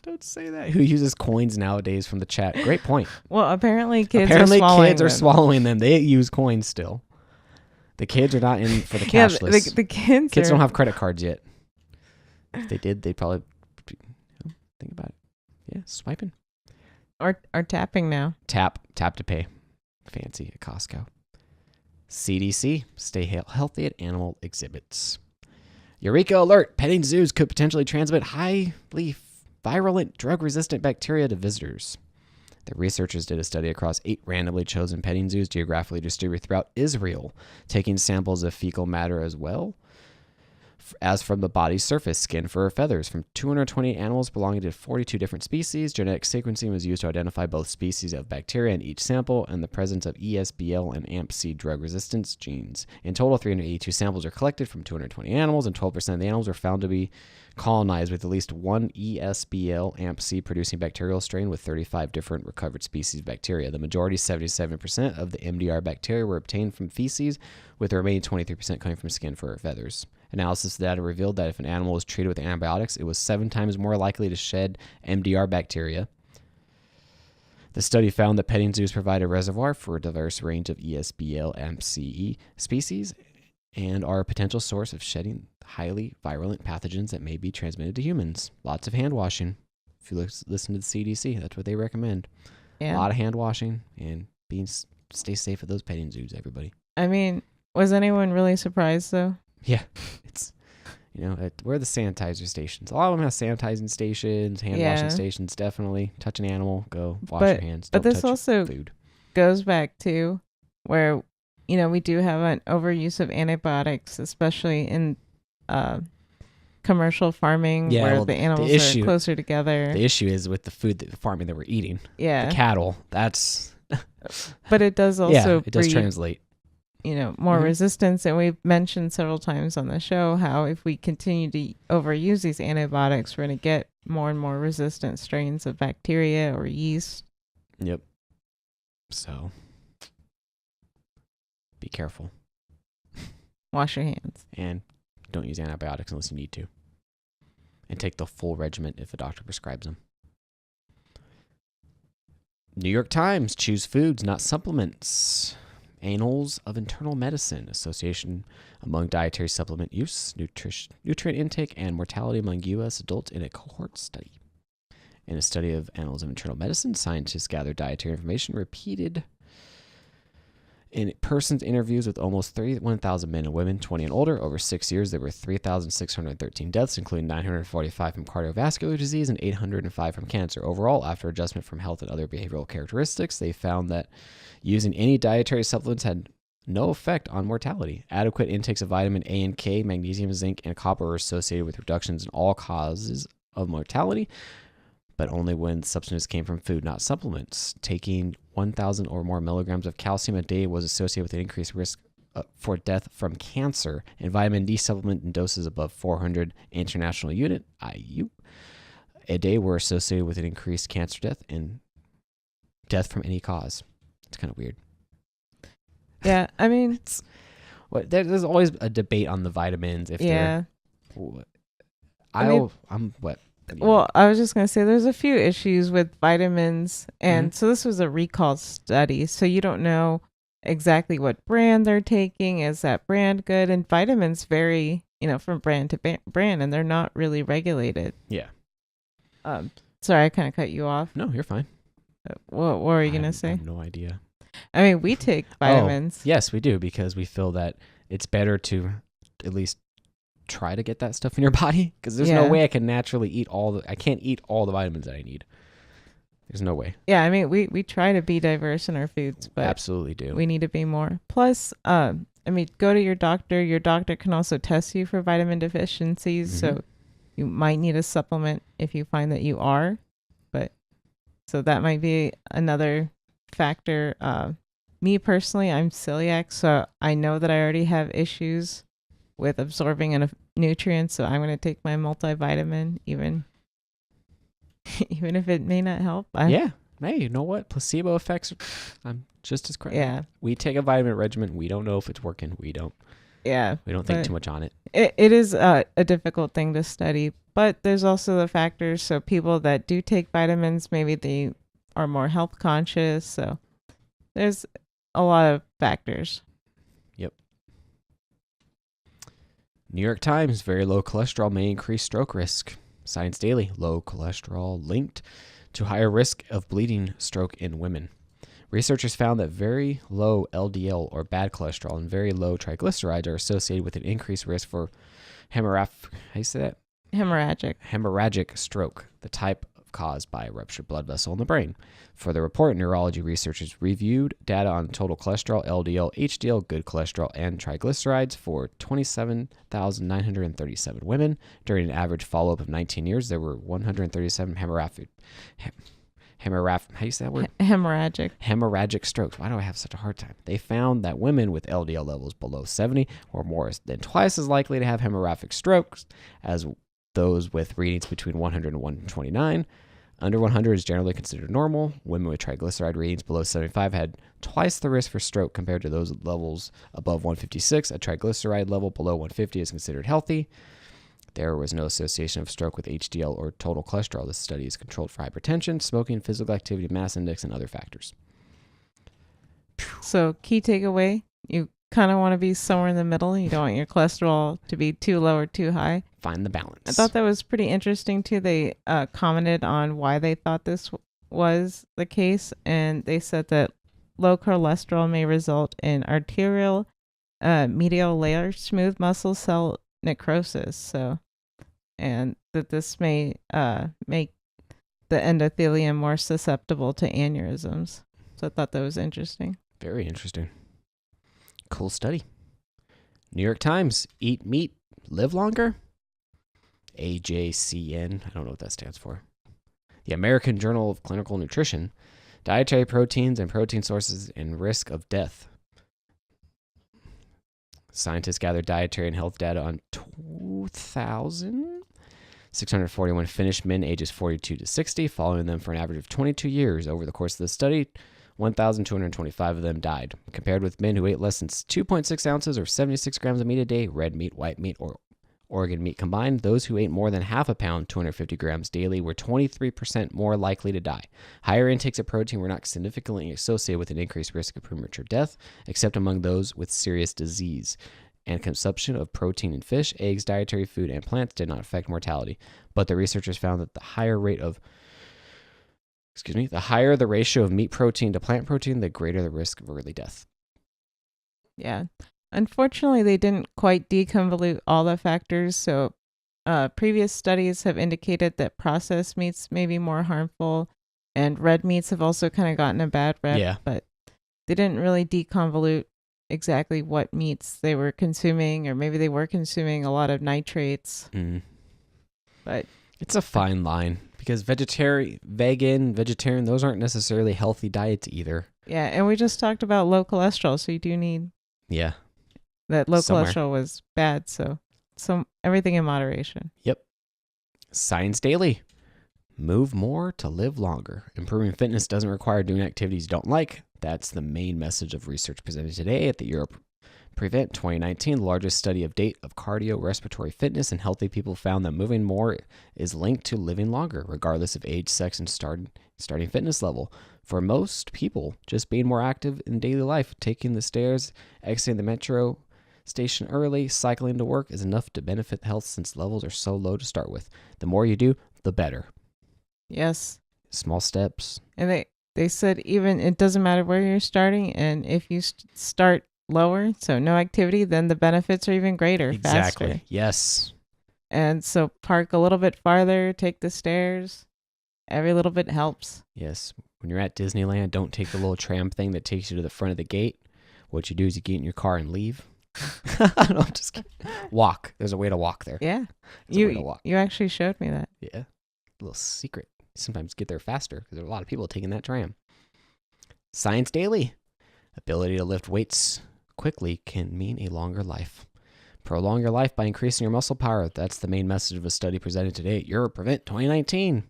Don't say that. Who uses coins nowadays from the chat? Great point. Well, apparently kids are swallowing them. They use coins still. The kids are not in for the cashless. Yeah, the kids don't have credit cards yet. If they did, they'd probably think about it. Yeah, swiping. Or tapping now. Tap to pay. Fancy at Costco. CDC, stay healthy at animal exhibits. Eureka alert! Petting zoos could potentially transmit highly virulent drug-resistant bacteria to visitors. The researchers did a study across 8 randomly chosen petting zoos geographically distributed throughout Israel, taking samples of fecal matter as well as from the body's surface, skin, fur, or feathers, from 220 animals belonging to 42 different species. Genetic sequencing was used to identify both species of bacteria in each sample and the presence of ESBL and AMP-C drug resistance genes. In total, 382 samples were collected from 220 animals, and 12% of the animals were found to be colonized with at least one ESBL AMP-C producing bacterial strain with 35 different recovered species of bacteria. The majority, 77% of the MDR bacteria, were obtained from feces, with the remaining 23% coming from skin, fur, or feathers. Analysis data revealed that if an animal was treated with antibiotics, it was 7 times more likely to shed MDR bacteria. The study found that petting zoos provide a reservoir for a diverse range of ESBL and CE species and are a potential source of shedding highly virulent pathogens that may be transmitted to humans. Lots of hand washing. If you listen to the CDC, that's what they recommend. Yeah. A lot of hand washing and stay safe at those petting zoos, everybody. I mean, was anyone really surprised though? Yeah, it's where are the sanitizer stations? A lot of them have sanitizing stations, hand washing stations. Definitely touch an animal, go wash your hands. But Don't this touch also food. goes back to where we do have an overuse of antibiotics, especially in commercial farming, where the animals are closer together. The issue is with the food the farming that we're eating. Yeah, the cattle. That's. But it does also it does translate. More resistance. And we've mentioned several times on the show how if we continue to overuse these antibiotics, we're going to get more and more resistant strains of bacteria or yeast. Yep. So be careful. Wash your hands. And don't use antibiotics unless you need to. And take the full regimen if a doctor prescribes them. New York Times, choose foods, not supplements. Annals of Internal Medicine, association among dietary supplement use, nutrient intake, and mortality among U.S. adults in a cohort study. In a study of Annals of Internal Medicine, scientists gathered dietary information repeated in persons interviews with almost 31,000 men and women, 20 and older. Over 6 years, there were 3,613 deaths, including 945 from cardiovascular disease and 805 from cancer. Overall, after adjustment from health and other behavioral characteristics, they found that using any dietary supplements had no effect on mortality. Adequate intakes of vitamin A and K, magnesium, zinc, and copper are associated with reductions in all causes of mortality, but only when the substances came from food, not supplements. Taking 1,000 or more milligrams of calcium a day was associated with an increased risk for death from cancer, and vitamin D supplement in doses above 400 international unit, IU, a day were associated with an increased cancer death and death from any cause. It's kind of weird. Yeah, I mean, there's always a debate on the vitamins. If they're, I'm what? Well, I was just going to say there's a few issues with vitamins. And so this was a recall study. So you don't know exactly what brand they're taking. Is that brand good? And vitamins vary, from brand to brand, and they're not really regulated. Yeah. Sorry, I kind of cut you off. No, you're fine. What were you going to say? I have no idea. I mean, we take vitamins. Yes, we do, because we feel that it's better to at least try to get that stuff in your body, because there's no way I can naturally eat I can't eat all the vitamins that I need. There's no way. Yeah, I mean, we try to be diverse in our foods, but absolutely do. We need to be more. Plus, I mean, go to your doctor. Your doctor can also test you for vitamin deficiencies, so you might need a supplement if you find that you are. But so that might be another factor. Me personally, I'm celiac, so I know that I already have issues with absorbing nutrients, so I'm going to take my multivitamin even if it may not help. Yeah. Hey, you know what? Placebo effects, I'm just as crazy. Yeah. We take a vitamin regimen. We don't know if it's working. We don't. Yeah. We don't think too much on it. It is a difficult thing to study, but there's also the factors. So people that do take vitamins, maybe they are more health conscious. So there's a lot of factors. Yep. New York Times, very low cholesterol may increase stroke risk. Science Daily, low cholesterol linked to higher risk of bleeding stroke in women. Researchers found that very low LDL or bad cholesterol and very low triglycerides are associated with an increased risk for hemorrhagic stroke, the type caused by a ruptured blood vessel in the brain. For the report, neurology researchers reviewed data on total cholesterol, LDL, HDL, good cholesterol, and triglycerides for 27,937 women. During an average follow-up of 19 years, there were 137 hemorrhagic strokes. Why do I have such a hard time? They found that women with LDL levels below 70 or more than twice as likely to have hemorrhagic strokes as those with readings between 100 and 129. Under 100 is generally considered normal. Women with triglyceride readings below 75 had twice the risk for stroke compared to those with levels above 156. A triglyceride level below 150 is considered healthy. There was no association of stroke with HDL or total cholesterol. This study is controlled for hypertension, smoking, physical activity, mass index, and other factors. So key takeaway, you kind of want to be somewhere in the middle. You don't want your cholesterol to be too low or too high. Find the balance. I thought that was pretty interesting too. They commented on why they thought this was the case, and they said that low cholesterol may result in arterial medial layer smooth muscle cell necrosis. So, and that this may make the endothelium more susceptible to aneurysms. So I thought that was interesting. Very interesting. Cool study. New York Times, eat meat, live longer. AJCN, I don't know what that stands for. The American Journal of Clinical Nutrition, dietary proteins and protein sources and risk of death. Scientists gathered dietary and health data on 2,641 Finnish men ages 42 to 60, following them for an average of 22 years. Over the course of the study, 1,225 of them died. Compared with men who ate less than 2.6 ounces or 76 grams of meat a day, red meat, white meat, or organ meat combined, those who ate more than half a pound, 250 grams daily, were 23% more likely to die. Higher intakes of protein were not significantly associated with an increased risk of premature death, except among those with serious disease. And consumption of protein in fish, eggs, dietary food, and plants did not affect mortality. But the researchers found that the higher the ratio of meat protein to plant protein, the greater the risk of early death. Yeah. Unfortunately, they didn't quite deconvolute all the factors. So previous studies have indicated that processed meats may be more harmful, and red meats have also kind of gotten a bad rep. Yeah. But they didn't really deconvolute exactly what meats they were consuming, or maybe they were consuming a lot of nitrates. But it's a fine line, because vegan, vegetarian, those aren't necessarily healthy diets either. Yeah, and we just talked about low cholesterol, so you do need that low cholesterol was bad, so everything in moderation. Yep. Science Daily. Move more to live longer. Improving fitness doesn't require doing activities you don't like. That's the main message of research presented today at the Europe Prevent 2019, the largest study of date of cardiorespiratory fitness in healthy people found that moving more is linked to living longer, regardless of age, sex, and starting fitness level. For most people, just being more active in daily life, taking the stairs, exiting the metro station early, cycling to work is enough to benefit health since levels are so low to start with. The more you do, the better. Yes. Small steps. And they said even it doesn't matter where you're starting, and if you start lower, so no activity, then the benefits are even greater, Exactly. faster. Yes. And so park a little bit farther, take the stairs. Every little bit helps. Yes. When you're at Disneyland, don't take the little tram thing that takes you to the front of the gate. What you do is you get in your car and leave. No, I'm just kidding. Walk. There's a way to walk there. Yeah. There's a way to walk. You actually showed me that. Yeah. A little secret. Sometimes get there faster because there are a lot of people taking that tram. Science Daily. Ability to lift weights quickly can mean a longer life. Prolong your life by increasing your muscle power. That's the main message of a study presented today at EuroPrevent 2019.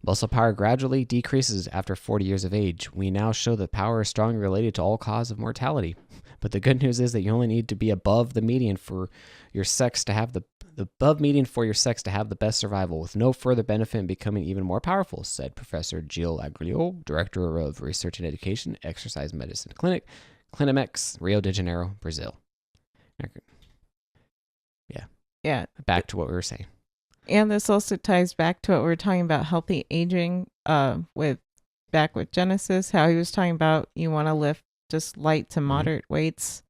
Muscle power gradually decreases after 40 years of age. We now show that power is strongly related to all cause of mortality. But the good news is that you only need to be above the median for your sex to have the best survival, with no further benefit in becoming even more powerful, said Professor Gil Agrillo, Director of Research and Education, Exercise Medicine Clinic, Clinimex, Rio de Janeiro, Brazil. Yeah. Yeah. Back to what we were saying. And this also ties back to what we were talking about, healthy aging, with Genesis, how he was talking about you want to lift just light to moderate weights.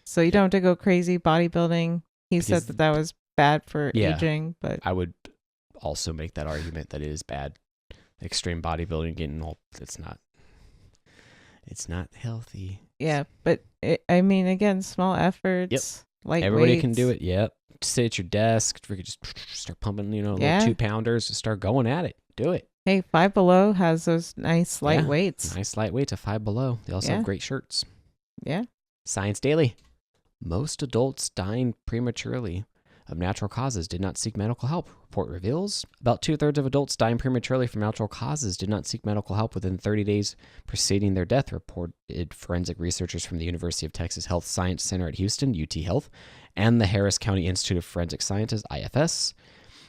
So you don't have to go crazy bodybuilding. He said that was bad for aging, but I would also make that argument that it is bad. Extreme bodybuilding, getting all, it's not healthy. Yeah, but again, small efforts. Yep. Light Everybody weights. can do it. Yep. Sit at your desk. You could just start pumping, little 2-pounders. Just start going at it. Do it. Hey, Five Below has those nice light weights. Nice light weights at Five Below. They also have great shirts. Yeah. Science Daily. Most adults dying prematurely of natural causes did not seek medical help. Report reveals about 2/3 of adults dying prematurely from natural causes did not seek medical help within 30 days preceding their death, reported forensic researchers from the University of Texas Health Science Center at Houston, UT Health, and the Harris County Institute of Forensic Sciences, IFS.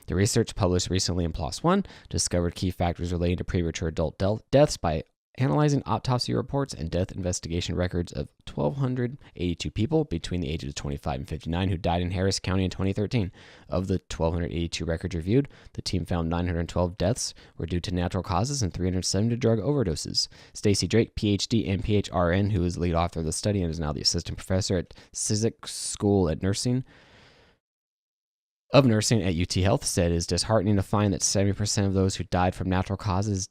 The research, published recently in PLOS One, discovered key factors relating to premature adult deaths by analyzing autopsy reports and death investigation records of 1,282 people between the ages of 25 and 59 who died in Harris County in 2013. Of the 1,282 records reviewed, the team found 912 deaths were due to natural causes and 307 to drug overdoses. Stacy Drake, PhD and PhRN, who is the lead author of the study and is now the assistant professor at Cizik School of Nursing at UT Health, said it is disheartening to find that 70% of those who died from natural causes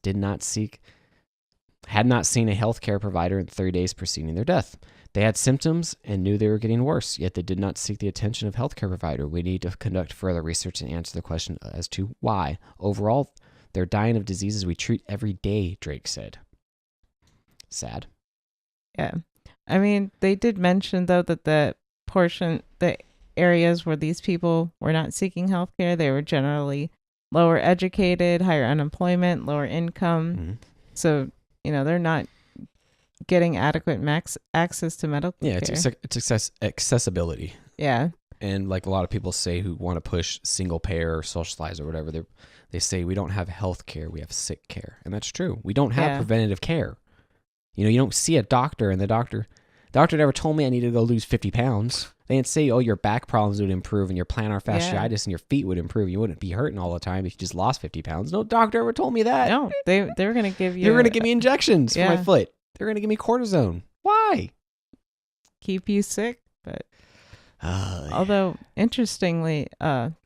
had not seen a healthcare provider in 30 days preceding their death. They had symptoms and knew they were getting worse, yet they did not seek the attention of a healthcare provider. We need to conduct further research and answer the question as to why. Overall, they're dying of diseases we treat every day, Drake said. Sad. Yeah. They did mention, though, that the areas where these people were not seeking healthcare, they were generally lower educated, higher unemployment, lower income. Mm-hmm. So, they're not getting adequate access to medical care. It's accessibility. Yeah. And like a lot of people say who want to push single payer or socialize or whatever, they say we don't have health care, we have sick care. And that's true. We don't have preventative care. You don't see a doctor and the doctor never told me I needed to go lose 50 pounds. They didn't say, your back problems would improve and your plantar fasciitis and your feet would improve. You wouldn't be hurting all the time if you just lost 50 pounds. No doctor ever told me that. No, they were going to give you... They were going to give me injections for my foot. They're going to give me cortisone. Why? Keep you sick, but... Although, interestingly,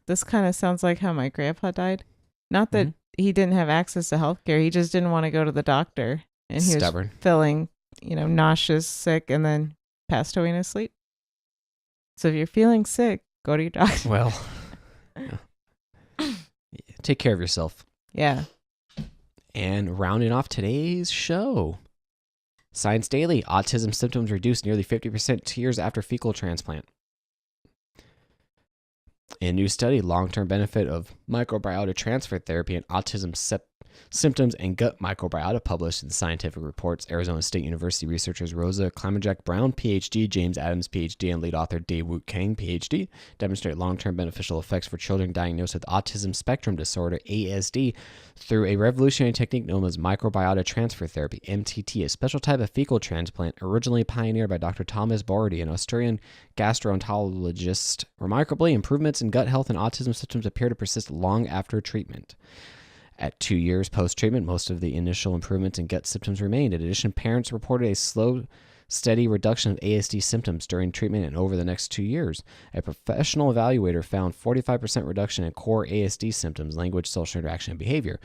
this kind of sounds like how my grandpa died. Not that he didn't have access to healthcare. He just didn't want to go to the doctor. And he was feeling, nauseous, sick, and then passed away in his sleep. So if you're feeling sick, go to your doctor. Well, take care of yourself. Yeah. And rounding off today's show, Science Daily, autism symptoms reduced nearly 50% 2 years after fecal transplant. A new study, long-term benefit of microbiota transfer therapy and autism symptoms and gut microbiota, published in Scientific Reports. Arizona State University researchers Rosa Klamajek Brown, PhD, James Adams, PhD, and lead author Dae-Wook Kang, PhD, demonstrate long-term beneficial effects for children diagnosed with autism spectrum disorder, ASD, through a revolutionary technique known as microbiota transfer therapy, MTT, a special type of fecal transplant originally pioneered by Dr. Thomas Bordy, an Australian gastroenterologist. Remarkably, improvements in gut health and autism symptoms appear to persist long after treatment. At 2 years post-treatment, most of the initial improvements in gut symptoms remained. In addition, parents reported a slow steady reduction of ASD symptoms during treatment and over the next 2 years. A professional evaluator found 45% reduction in core ASD symptoms, language, social interaction, and behavior,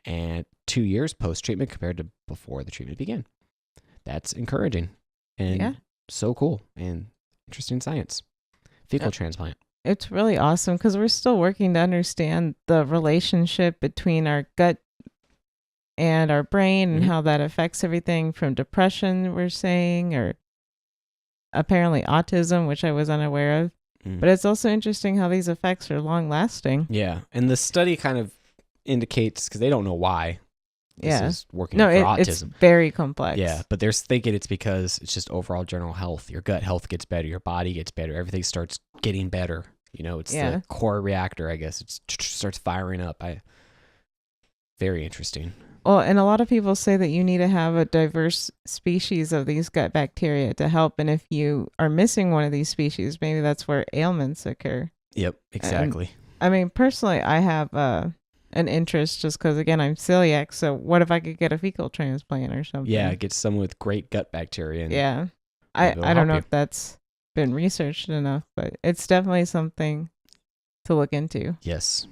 and 2 years post-treatment compared to before the treatment began. That's encouraging and so cool and interesting science. Fecal transplant. It's really awesome because we're still working to understand the relationship between our gut and our brain and how that affects everything from depression, we're saying, or apparently autism, which I was unaware of. But it's also interesting how these effects are long lasting. Yeah. And the study kind of indicates, because they don't know why this is working for autism. It's very complex. Yeah. But they're thinking it's because it's just overall general health. Your gut health gets better. Your body gets better. Everything starts getting better. You know, it's the core reactor, I guess. It starts firing up. Very interesting. Well, and a lot of people say that you need to have a diverse species of these gut bacteria to help. And if you are missing one of these species, maybe that's where ailments occur. Yep, exactly. I mean, personally, I have an interest just because, again, I'm celiac. So what if I could get a fecal transplant or something? Yeah, get someone with great gut bacteria. And I don't know if that's been researched enough, but it's definitely something to look into. Yes.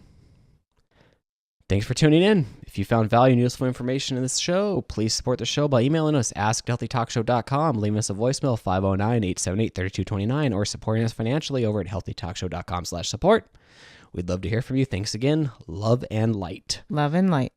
Thanks for tuning in. If you found value and useful information in this show, please support the show by emailing us, ask@healthytalkshow.com, leaving us a voicemail, 509-878-3229, or supporting us financially over at healthytalkshow.com/support. We'd love to hear from you. Thanks again. Love and light. Love and light.